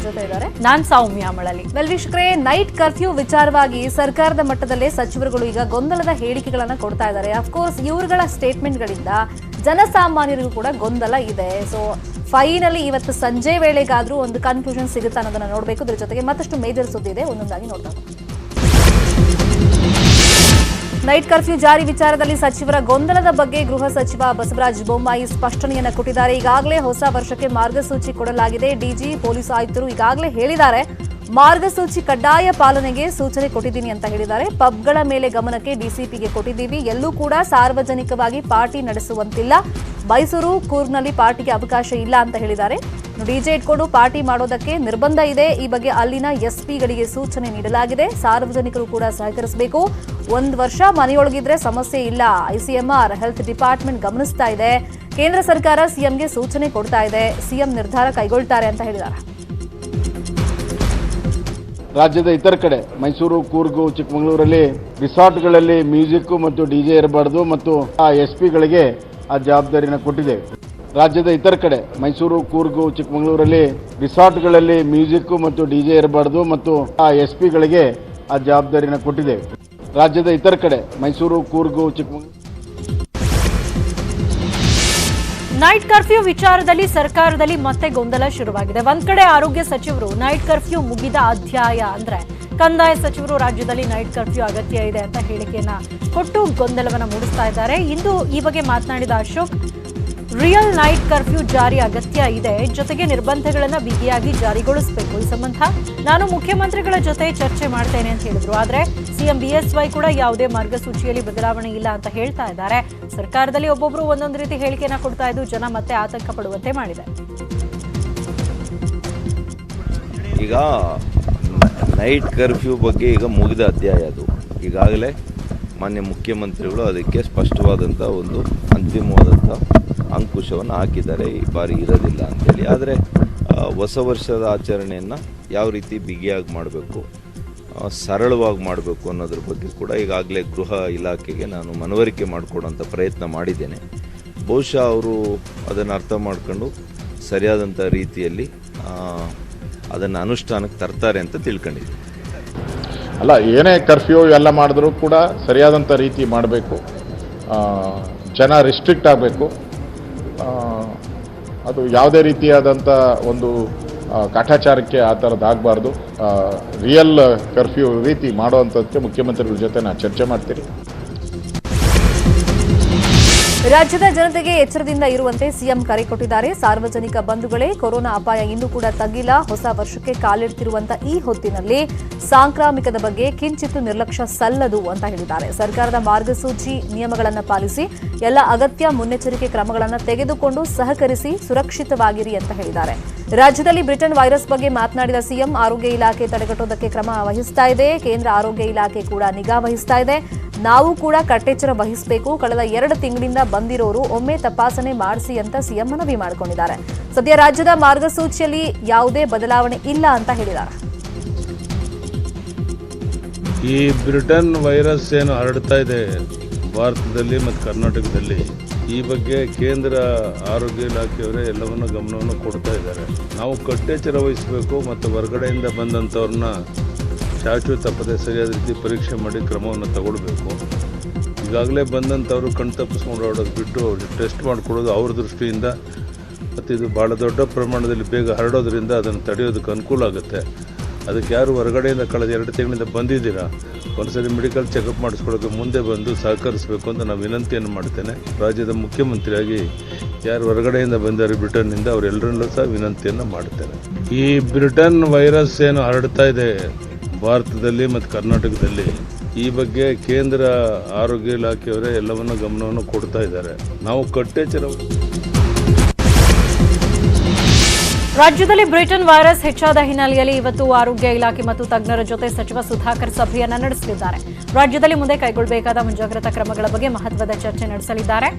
ಜೊತೆ ಇದ್ದಾರೆ. ನಾನ್ ಸೌಮ್ಯ ಮಳಲಿ. ವೀಕ್ಷಕರೇ, ನೈಟ್ ಕರ್ಫ್ಯೂ ವಿಚಾರವಾಗಿ ಸರ್ಕಾರದ ಮಟ್ಟದಲ್ಲೇ ಸಚಿವರುಗಳು ಈಗ ಗೊಂದಲದ ಹೇಳಿಕೆಗಳನ್ನ ಕೊಡ್ತಾ ಇದ್ದಾರೆ. ಅಫ್ಕೋರ್ಸ್ ಇವರುಗಳ ಸ್ಟೇಟ್ಮೆಂಟ್ಗಳಿಂದ ಜನಸಾಮಾನ್ಯರಿಗೂ ಕೂಡ ಗೊಂದಲ ಇದೆ. ಸೊ ಫೈನಲಿ ಇವತ್ತು ಸಂಜೆ ವೇಳೆಗಾದ್ರೂ ಒಂದು ಕನ್ಕ್ಲೂಷನ್ ಸಿಗುತ್ತಾ ಅನ್ನೋದನ್ನ ನೋಡಬೇಕು. ಇದ್ರ ಜೊತೆಗೆ ಮತ್ತಷ್ಟು ಮೇಜರ್ ಸುದ್ದಿ ಇದೆ, ಒಂದೊಂದಾಗಿ ನೋಡ್ತಾ. ನೈಟ್ ಕರ್ಫ್ಯೂ ಜಾರಿ ವಿಚಾರದಲ್ಲಿ ಸಚಿವರ ಗೊಂದಲದ ಬಗ್ಗೆ ಗೃಹ ಸಚಿವ ಬಸವರಾಜ ಬೊಮ್ಮಾಯಿ ಸ್ಪಷ್ಟನೆಯನ್ನ ಕೊಟ್ಟಿದ್ದಾರೆ. ಈಗಾಗಲೇ ಹೊಸ ವರ್ಷಕ್ಕೆ ಮಾರ್ಗಸೂಚಿ ಕೊಡಲಾಗಿದೆ. ಡಿಜಿ ಪೊಲೀಸ್ ಆಯುಕ್ತರು ಈಗಾಗಲೇ ಹೇಳಿದ್ದಾರೆ, ಮಾರ್ಗಸೂಚಿ ಕಡ್ಡಾಯ ಪಾಲನೆಗೆ ಸೂಚನೆ ಕೊಟ್ಟಿದ್ದೀನಿ ಅಂತ ಹೇಳಿದ್ದಾರೆ. ಪಬ್ಗಳ ಮೇಲೆ ಗಮನಕ್ಕೆ ಡಿಸಿಪಿಗೆ ಕೊಟ್ಟಿದ್ದೀವಿ. ಎಲ್ಲೂ ಕೂಡ ಸಾರ್ವಜನಿಕವಾಗಿ ಪಾರ್ಟಿ ನಡೆಸುವಂತಿಲ್ಲ. ಮೈಸೂರು, ಕೂರ್ಗ್ನಲ್ಲಿ ಪಾರ್ಟಿಗೆ ಅವಕಾಶ ಇಲ್ಲ ಅಂತ ಹೇಳಿದ್ದಾರೆ. ಡಿಜೆ ಇಟ್ಕೊಂಡು ಪಾರ್ಟಿ ಮಾಡೋದಕ್ಕೆ ನಿರ್ಬಂಧ ಇದೆ. ಈ ಬಗ್ಗೆ ಅಲ್ಲಿನ ಎಸ್ಪಿಗಳಿಗೆ ಸೂಚನೆ ನೀಡಲಾಗಿದೆ. ಸಾರ್ವಜನಿಕರು ಕೂಡ ಸಹಕರಿಸಬೇಕು. 1 ವರ್ಷ ಮನೆಯೊಳಗಿದ್ರೆ ಸಮಸ್ಯೆ ಇಲ್ಲ. ಐಸಿಎಂಆರ್ ಹೆಲ್ತ್ ಡಿಪಾರ್ಟ್ಮೆಂಟ್ ಗಮನಿಸ್ತಾ ಇದೆ. ಕೇಂದ್ರ ಸರ್ಕಾರ ಸಿಎಂಗೆ ಸೂಚನೆ ಕೊಡ್ತಾ ಇದೆ. ಸಿಎಂ ನಿರ್ಧಾರ ಕೈಗೊಳ್ತಾರೆ ಅಂತ ಹೇಳಿದ್ದಾರೆ. ರಾಜ್ಯದ ಇತರ ಕಡೆ ಮೈಸೂರು, ಕೂರ್ಗು, ಚಿಕ್ಕಮಗಳೂರಲ್ಲಿ ರಿಸಾರ್ಟ್ಗಳಲ್ಲಿ ಮ್ಯೂಸಿಕ್ ಮತ್ತು ಡಿಜೆ ಇರಬಾರ್ದು ಮತ್ತು ಆ ಎಸ್ಪಿಗಳಿಗೆ ಆ ಜವಾಬ್ದಾರಿನ ಕೊಟ್ಟಿದ್ದೇವೆ. ರಾಜ್ಯದ ಇತರ ಕಡೆ ಮೈಸೂರು, ಕೂರ್ಗು, ಚಿಕ್ಕಮಗಳೂರಲ್ಲಿ ರಿಸಾರ್ಟ್ಗಳಲ್ಲಿ ಮ್ಯೂಸಿಕ್ ಮತ್ತು ಡಿಜೆ ಇರಬಾರ್ದು ಮತ್ತು ಆ ಎಸ್ಪಿಗಳಿಗೆ ಆ ಜವಾಬ್ದಾರಿನ ಕೊಟ್ಟಿದ್ದೇವೆ. ರಾಜ್ಯದ ಇತರ ಕಡೆ ಮೈಸೂರು, ಕೂರ್ಗು, ಚಿಕ್ಕಮಗಳೂರು. ನೈಟ್ ಕರ್ಫ್ಯೂ ವಿಚಾರದಲ್ಲಿ ಸರ್ಕಾರದಲ್ಲಿ ಮತ್ತೆ ಗೊಂದಲ ಶುರುವಾಗಿದೆ. ಒಂದ್ ಕಡೆ ಆರೋಗ್ಯ ಸಚಿವರು ನೈಟ್ ಕರ್ಫ್ಯೂ ಮುಗಿದ ಅಧ್ಯಾಯ ಅಂದ್ರೆ ಕಂದಾಯ ಸಚಿವರು ರಾಜ್ಯದಲ್ಲಿ ನೈಟ್ ಕರ್ಫ್ಯೂ ಅಗತ್ಯ ಇದೆ ಅಂತ ಹೇಳಿಕೆಯನ್ನ ಕೊಟ್ಟು ಗೊಂದಲವನ್ನ ಮೂಡಿಸ್ತಾ ಇದ್ದಾರೆ. ಇಂದು ಈ ಬಗ್ಗೆ ಮಾತನಾಡಿದ ಅಶೋಕ್, ರಿಯಲ್ ನೈಟ್ ಕರ್ಫ್ಯೂ ಜಾರಿ ಅಗತ್ಯ ಇದೆ, ಜೊತೆಗೆ ನಿರ್ಬಂಧಗಳನ್ನ ಬಿಗಿಯಾಗಿ ಜಾರಿಗೊಳಿಸಬೇಕು. ಈ ಸಂಬಂಧ ನಾನು ಮುಖ್ಯಮಂತ್ರಿಗಳ ಜೊತೆ ಚರ್ಚೆ ಮಾಡ್ತೇನೆ ಅಂತ ಹೇಳಿದ್ರು. ಆದ್ರೆ ಸಿಎಂ ಬಿಎಸ್ವೈ ಕೂಡ ಯಾವುದೇ ಮಾರ್ಗಸೂಚಿಯಲ್ಲಿ ಬದಲಾವಣೆ ಇಲ್ಲ ಅಂತ ಹೇಳ್ತಾ ಇದ್ದಾರೆ. ಸರ್ಕಾರದಲ್ಲಿ ಒಬ್ಬೊಬ್ರು ಒಂದೊಂದು ರೀತಿ ಹೇಳಿಕೆಯನ್ನ ಕೊಡ್ತಾ ಇದ್ದು ಜನ ಮತ್ತೆ ಆತಂಕ ಪಡುವಂತೆ ಮಾಡಿದೆ. ಈಗ ನೈಟ್ ಕರ್ಫ್ಯೂ ಬಗ್ಗೆ ಈಗ ಮುಗಿದ ಅಧ್ಯಾಯ ಅದು. ಈಗಾಗಲೇ ಮಾನ್ಯ ಮುಖ್ಯಮಂತ್ರಿಗಳು ಅದಕ್ಕೆ ಸ್ಪಷ್ಟವಾದಂಥ ಒಂದು ಅಂತಿಮವಾದಂಥ ಅಂಕುಶವನ್ನು ಹಾಕಿದ್ದಾರೆ. ಈ ಬಾರಿ ಇರೋದಿಲ್ಲ ಅಂತೇಳಿ. ಆದರೆ ಹೊಸ ವರ್ಷದ ಆಚರಣೆಯನ್ನು ಯಾವ ರೀತಿ ಬಿಗಿಯಾಗಿ ಮಾಡಬೇಕು, ಸರಳವಾಗಿ ಮಾಡಬೇಕು ಅನ್ನೋದ್ರ ಬಗ್ಗೆ ಕೂಡ ಈಗಾಗಲೇ ಗೃಹ ಇಲಾಖೆಗೆ ನಾನು ಮನವರಿಕೆ ಮಾಡಿಕೊಡೋಂಥ ಪ್ರಯತ್ನ ಮಾಡಿದ್ದೇನೆ. ಬಹುಶಃ ಅವರು ಅದನ್ನು ಅರ್ಥ ಮಾಡ್ಕೊಂಡು ಸರಿಯಾದಂಥ ರೀತಿಯಲ್ಲಿ ಅದನ್ನು ಅನುಷ್ಠಾನಕ್ಕೆ ತರ್ತಾರೆ ಅಂತ ತಿಳ್ಕೊಂಡಿದ್ದೀನಿ. ಅಲ್ಲ, ಏನೇ ಕರ್ಫ್ಯೂ ಎಲ್ಲ ಮಾಡಿದ್ರೂ ಕೂಡ ಸರಿಯಾದಂಥ ರೀತಿ ಮಾಡಬೇಕು. ಜನ ರಿಸ್ಟ್ರಿಕ್ಟ್ ಆಗಬೇಕು. ಅದು ಯಾವುದೇ ರೀತಿಯಾದಂಥ ಒಂದು ಕಾಟಾಚಾರಕ್ಕೆ ಆ ಥರದ್ದಾಗಬಾರ್ದು. ರಿಯಲ್ ಕರ್ಫ್ಯೂ ರೀತಿ ಮಾಡುವಂಥದ್ದಕ್ಕೆ ಮುಖ್ಯಮಂತ್ರಿಗಳ ಜೊತೆ ನಾನು ಚರ್ಚೆ ಮಾಡ್ತೀನಿ. ರಾಜ್ಯದ ಜನತೆಗೆ ಎಚ್ಚರದಿಂದ ಇರುವಂತೆ ಸಿಎಂ ಕರೆ ಕೊಟ್ಟಿದ್ದಾರೆ. ಸಾರ್ವಜನಿಕ ಬಂಧುಗಳೇ, ಕೊರೋನಾ ಅಪಾಯ ಇನ್ನೂ ಕೂಡ ತಗ್ಗಿಲ್ಲ. ಹೊಸ ವರ್ಷಕ್ಕೆ ಕಾಲಿಡ್ತಿರುವಂತ ಈ ಹೊತ್ತಿನಲ್ಲಿ ಸಾಂಕ್ರಾಮಿಕದ ಬಗ್ಗೆ ಕಿಂಚಿತ್ತು ನಿರ್ಲಕ್ಷ್ಯ ಸಲ್ಲದು ಅಂತ ಹೇಳಿದ್ದಾರೆ. ಸರ್ಕಾರದ ಮಾರ್ಗಸೂಚಿ ನಿಯಮಗಳನ್ನು ಪಾಲಿಸಿ ಎಲ್ಲ ಅಗತ್ಯ ಮುನ್ನೆಚ್ಚರಿಕೆ ಕ್ರಮಗಳನ್ನು ತೆಗೆದುಕೊಂಡು ಸಹಕರಿಸಿ ಸುರಕ್ಷಿತವಾಗಿರಿ ಅಂತ ಹೇಳಿದ್ದಾರೆ. ರಾಜ್ಯದಲ್ಲಿ ಬ್ರಿಟನ್ ವೈರಸ್ ಬಗ್ಗೆ ಮಾತನಾಡಿದ ಸಿಎಂ, ಆರೋಗ್ಯ ಇಲಾಖೆ ತಡೆಗಟ್ಟುವುದಕ್ಕೆ ಕ್ರಮ ವಹಿಸ್ತಾ ಇದೆ. ಕೇಂದ್ರ ಆರೋಗ್ಯ ಇಲಾಖೆ ಕೂಡ ನಿಗಾ ವಹಿಸ್ತಾ ಇದೆ. ನಾವು ಕೂಡ ಕಟ್ಟೆಚ್ಚರ ವಹಿಸಬೇಕು. ಕಳೆದ 2 ತಿಂಗಳಿಂದ ಬಂದಿರೋರು ಒಮ್ಮೆ ತಪಾಸಣೆ ಮಾಡಿಸಿ ಅಂತ ಸಿಎಂ ಮನವಿ ಮಾಡಿಕೊಂಡಿದ್ದಾರೆ. ಸದ್ಯ ರಾಜ್ಯದ ಮಾರ್ಗಸೂಚಿಯಲ್ಲಿ ಯಾವುದೇ ಬದಲಾವಣೆ ಇಲ್ಲ ಅಂತ ಹೇಳಿದ್ದಾರೆ. ಈ ಬ್ರಿಟನ್ ವೈರಸ್ ಏನು ಹರಡ್ತಾ ಇದೆ ಭಾರತದಲ್ಲಿ ಮತ್ತು ಕರ್ನಾಟಕದಲ್ಲಿ, ಈ ಬಗ್ಗೆ ಕೇಂದ್ರ ಆರೋಗ್ಯ ಇಲಾಖೆಯವರೇ ಎಲ್ಲವನ್ನು ಗಮನವನ್ನು ಕೊಡ್ತಾ ಇದ್ದಾರೆ. ನಾವು ಕಟ್ಟೆಚ್ಚರ ವಹಿಸಬೇಕು ಮತ್ತು ಹೊರಗಡೆಯಿಂದ ಬಂದಂಥವ್ರನ್ನ ಶಾಶ್ವತ ತಪ್ಪದೆ ಸರಿಯಾದ ರೀತಿ ಪರೀಕ್ಷೆ ಮಾಡಿ ಕ್ರಮವನ್ನು ತಗೊಳ್ಬೇಕು. ಈಗಾಗಲೇ ಬಂದಂಥವರು ಕಣ್ ತಪ್ಪಿಸ್ಕೊಂಡು ಓಡೋದು ಬಿಟ್ಟು ಟೆಸ್ಟ್ ಮಾಡಿಕೊಡೋದು ಅವ್ರ ದೃಷ್ಟಿಯಿಂದ, ಮತ್ತು ಇದು ಭಾಳ ದೊಡ್ಡ ಪ್ರಮಾಣದಲ್ಲಿ ಬೇಗ ಹರಡೋದ್ರಿಂದ ಅದನ್ನು ತಡೆಯೋದಕ್ಕೆ ಅನುಕೂಲ ಆಗುತ್ತೆ. ಅದಕ್ಕೆ ಯಾರು ಹೊರಗಡೆಯಿಂದ ಕಳೆದ 2 ತಿಂಗಳಿಂದ ಬಂದಿದ್ದೀರಾ, ಒಂದ್ಸರಿ ಮೆಡಿಕಲ್ ಚೆಕಪ್ ಮಾಡಿಸ್ಕೊಳ್ಳೋಕೆ ಮುಂದೆ ಬಂದು ಸಹಕರಿಸಬೇಕು ಅಂತ ನಾನು ವಿನಂತಿಯನ್ನು ಮಾಡ್ತೇನೆ. ರಾಜ್ಯದ ಮುಖ್ಯಮಂತ್ರಿಯಾಗಿ ಯಾರು ಹೊರಗಡೆಯಿಂದ ಬಂದಾರೆ ಬ್ರಿಟನ್ನಿಂದ, ಅವರೆಲ್ಲರಲ್ಲೂ ಸಹ ವಿನಂತಿಯನ್ನು ಮಾಡ್ತೇನೆ. ಈ ಬ್ರಿಟನ್ ವೈರಸ್ ಏನು ಹರಡ್ತಾ ಇದೆ ಭಾರತದಲ್ಲಿ ಮತ್ತು ಕರ್ನಾಟಕದಲ್ಲಿ, ಈ ಬಗ್ಗೆ ಕೇಂದ್ರ ಆರೋಗ್ಯ ಇಲಾಖೆಯವರೇ ಎಲ್ಲವನ್ನು ಗಮನವನ್ನು ಕೊಡ್ತಾ ಇದ್ದಾರೆ. ನಾವು ಕಟ್ಟೆಚ್ಚರ. ರಾಜ್ಯದಲ್ಲಿ ಬ್ರಿಟನ್ ವೈರಸ್ ಹೆಚ್ಚಾದ ಹಿನ್ನೆಲೆಯಲ್ಲಿ ಇವತ್ತು ಆರೋಗ್ಯ ಇಲಾಖೆ ಮತ್ತು ತಜ್ಞರ ಜೊತೆ ಸಚಿವ ಸುಧಾಕರ್ ಸಭೆಯನ್ನ ನಡೆಸಲಿದ್ದಾರೆ. ರಾಜ್ಯದಲ್ಲಿ ಮುಂದೆ ಕೈಗೊಳ್ಳಬೇಕಾದ ಮುಂಜಾಗ್ರತಾ ಕ್ರಮಗಳ ಬಗ್ಗೆ ಮಹತ್ವದ ಚರ್ಚೆ ನಡೆಸಲಿದ್ದಾರೆ.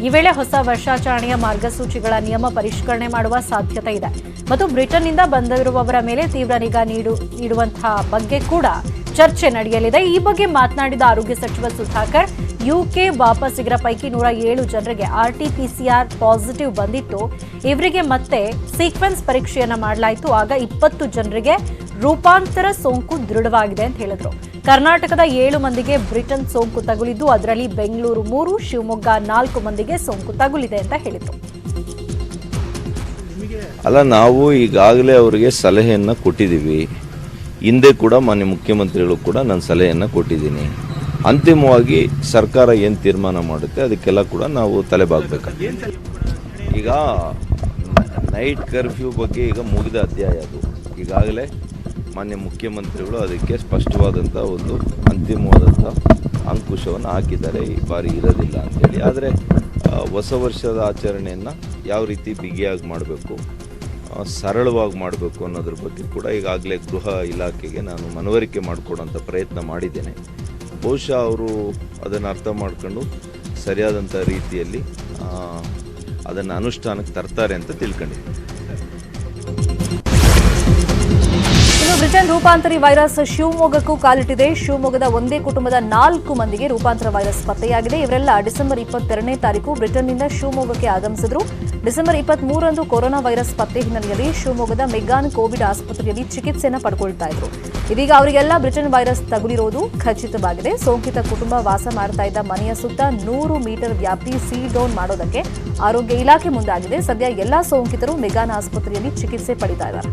ಈ ವೇಳೆ ಹೊಸ ವರ್ಷಾಚರಣೆಯ ಮಾರ್ಗಸೂಚಿಗಳ ನಿಯಮ ಪರಿಷ್ಕರಣೆ ಮಾಡುವ ಸಾಧ್ಯತೆ ಇದೆ ಮತ್ತು ಬ್ರಿಟನ್ನಿಂದ ಬಂದಿರುವವರ ಮೇಲೆ ತೀವ್ರ ನಿಗಾ ನೀಡುವಂತಹ ಬಗ್ಗೆ ಕೂಡ ಚರ್ಚೆ ನಡೆಯಲಿದೆ. ಈ ಬಗ್ಗೆ ಮಾತನಾಡಿದ ಆರೋಗ್ಯ ಸಚಿವ ಸುಧಾಕರ್, ಯುಕೆ ವಾಪಸ್ಸಿಗರ ಪೈಕಿ 107 ಜನರಿಗೆ RT-PCR ಪಾಸಿಟಿವ್ ಬಂದಿತ್ತು. ಇವರಿಗೆ ಮತ್ತೆ ಸೀಕ್ವೆನ್ಸ್ ಪರೀಕ್ಷೆಯನ್ನ ಮಾಡಲಾಯಿತು. ಆಗ 20 ಜನರಿಗೆ ರೂಪಾಂತರ ಸೋಂಕು ದೃಢವಾಗಿದೆ ಅಂತ ಹೇಳಿದ್ರು. ಕರ್ನಾಟಕದ 7 ಮಂದಿಗೆ ಬ್ರಿಟನ್ ಸೋಂಕು ತಗುಲಿದ್ದು, ಅದರಲ್ಲಿ ಬೆಂಗಳೂರು 3, ಶಿವಮೊಗ್ಗ 4 ಮಂದಿಗೆ ಸೋಂಕು ತಗುಲಿದೆ ಅಂತ ಹೇಳಿದ್ರು. ಅಲ್ಲ, ನಾವು ಈಗಾಗಲೇ ಅವರಿಗೆ ಸಲಹೆಯನ್ನು ಕೊಟ್ಟಿದ್ದೀವಿ. ಹಿಂದೆ ಕೂಡ ಮಾನ್ಯ ಮುಖ್ಯಮಂತ್ರಿಗಳು ಕೂಡ ನಾನು ಸಲಹೆಯನ್ನು ಕೊಟ್ಟಿದ್ದೀನಿ. ಅಂತಿಮವಾಗಿ ಸರ್ಕಾರ ಏನು ತೀರ್ಮಾನ ಮಾಡುತ್ತೆ ಅದಕ್ಕೆಲ್ಲ ಕೂಡ ನಾವು ತಲೆಬಾಗಬೇಕು. ಈಗ ನೈಟ್ ಕರ್ಫ್ಯೂ ಬಗ್ಗೆ ಈಗ ಮುಗಿದ ಅಧ್ಯಾಯ ಅದು. ಈಗಾಗಲೇ ಮಾನ್ಯ ಮುಖ್ಯಮಂತ್ರಿಗಳು ಅದಕ್ಕೆ ಸ್ಪಷ್ಟವಾದಂಥ ಒಂದು ಅಂತಿಮವಾದಂಥ ಅಂಕುಶವನ್ನು ಹಾಕಿದ್ದಾರೆ. ಈ ಬಾರಿ ಇರೋದಿಲ್ಲ ಅಂತೇಳಿ. ಆದರೆ ಹೊಸ ವರ್ಷದ ಆಚರಣೆಯನ್ನು ಯಾವ ರೀತಿ ಬಿಗಿಯಾಗಿ ಮಾಡಬೇಕು, ಸರಳವಾಗಿ ಮಾಡಬೇಕು ಅನ್ನೋದ್ರ ಬಗ್ಗೆ ಕೂಡ ಈಗಾಗಲೇ ಗೃಹ ಇಲಾಖೆಗೆ ನಾನು ಮನವರಿಕೆ ಮಾಡಿಕೊಡೋಂಥ ಪ್ರಯತ್ನ ಮಾಡಿದ್ದೇನೆ. ಬಹುಶಃ ಅವರು ಅದನ್ನು ಅರ್ಥ ಮಾಡ್ಕೊಂಡು ಸರಿಯಾದಂಥ ರೀತಿಯಲ್ಲಿ ಅದನ್ನು ಅನುಷ್ಠಾನಕ್ಕೆ ತರ್ತಾರೆ ಅಂತ ತಿಳ್ಕೊಂಡಿದ್ದೀನಿ. ಇನ್ನು ಬ್ರಿಟನ್ ರೂಪಾಂತರಿ ವೈರಸ್ ಶಿವಮೊಗ್ಗಕ್ಕೂ ಕಾಲಿಟ್ಟಿದೆ. ಶಿವಮೊಗ್ಗದ ಒಂದೇ ಕುಟುಂಬದ 4 ಮಂದಿಗೆ ರೂಪಾಂತರ ವೈರಸ್ ಪತ್ತೆಯಾಗಿದೆ. ಇವರೆಲ್ಲ ಡಿಸೆಂಬರ್ 22ನೇ ತಾರೀಕು ಬ್ರಿಟನ್ನಿಂದ ಶಿವಮೊಗ್ಗಕ್ಕೆ ಆಗಮಿಸಿದ್ರು. ಡಿಸೆಂಬರ್ 23ರಂದು ಕೊರೋನಾ ವೈರಸ್ ಪತ್ತೆ ಹಿನ್ನೆಲೆಯಲ್ಲಿ ಶಿವಮೊಗ್ಗದ ಮೆಗ್ಗಾನ್ ಕೋವಿಡ್ ಆಸ್ಪತ್ರೆಯಲ್ಲಿ ಚಿಕಿತ್ಸೆಯನ್ನು ಪಡ್ಕೊಳ್ತಾ ಇದ್ರು. ಇದೀಗ ಅವರಿಗೆಲ್ಲ ಬ್ರಿಟನ್ ವೈರಸ್ ತಗುಲಿರೋದು ಖಚಿತವಾಗಿದೆ. ಸೋಂಕಿತ ಕುಟುಂಬ ವಾಸ ಮಾಡ್ತಾ ಇದ್ದ ಮನೆಯ ಸುತ್ತ 100 ಮೀಟರ್ ವ್ಯಾಪ್ತಿ ಸೀಲ್ ಡೌನ್ ಮಾಡೋದಕ್ಕೆ ಆರೋಗ್ಯ ಇಲಾಖೆ ಮುಂದಾಗಿದೆ. ಸದ್ಯ ಎಲ್ಲಾ ಸೋಂಕಿತರು ಮೆಗ್ಗಾನ್ ಆಸ್ಪತ್ರೆಯಲ್ಲಿ ಚಿಕಿತ್ಸೆ ಪಡಿತಾ ಇದ್ದಾರೆ.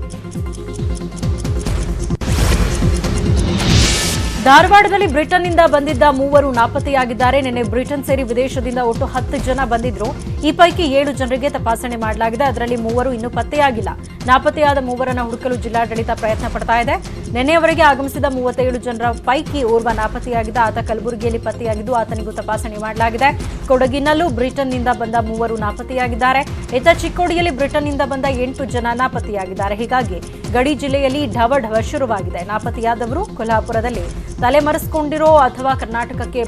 ಧಾರವಾಡದಲ್ಲಿ ಬ್ರಿಟನ್ನಿಂದ ಬಂದಿದ್ದ 3 ನಾಪತ್ತೆಯಾಗಿದ್ದಾರೆ. ನಿನ್ನೆ ಬ್ರಿಟನ್ ಸೇರಿ ವಿದೇಶದಿಂದ ಒಟ್ಟು 10 ಜನ ಬಂದಿದ್ರು. ಈ ಪೈಕಿ 7 ಜನರಿಗೆ ತಪಾಸಣೆ ಮಾಡಲಾಗಿದೆ. ಅದರಲ್ಲಿ 3 ಇನ್ನೂ ಪತ್ತೆಯಾಗಿಲ್ಲ. ನಾಪತ್ತೆಯಾದ 3ರನ್ನು ಹುಡುಕಲು ಜಿಲ್ಲಾಡಳಿತ ಪ್ರಯತ್ನ ಪಡ್ತಾ ಇದೆ. ನಿನ್ನೆಯವರೆಗೆ ಆಗಮಿಸಿದ 37 ಜನರ ಪೈಕಿ ಓರ್ವ ನಾಪತ್ತೆಯಾಗಿದ್ದ. ಆತ ಕಲಬುರಗಿಯಲ್ಲಿ ಪತ್ತೆಯಾಗಿದ್ದು ಆತನಿಗೂ ತಪಾಸಣೆ ಮಾಡಲಾಗಿದೆ. ಕೊಡಗಿನಲ್ಲೂ ಬ್ರಿಟನ್ನಿಂದ ಬಂದ 3 ನಾಪತ್ತೆಯಾಗಿದ್ದಾರೆ. ಇತ್ತ ಚಿಕ್ಕೋಡಿಯಲ್ಲಿ ಬ್ರಿಟನ್ನಿಂದ ಬಂದ 8 ಜನ ನಾಪತ್ತೆಯಾಗಿದ್ದಾರೆ. ಹೀಗಾಗಿ ಗಡಿ ಜಿಲ್ಲೆಯಲ್ಲಿ ಢವಢವ ಶುರುವಾಗಿದೆ. ನಾಪತ್ತೆಯಾದವರು ಕೊಲ್ಹಾಪುರದಲ್ಲಿ ತಲೆಮರೆಸಿಕೊಂಡಿರೋ ಅಥವಾ ಕರ್ನಾಟಕಕ್ಕೆ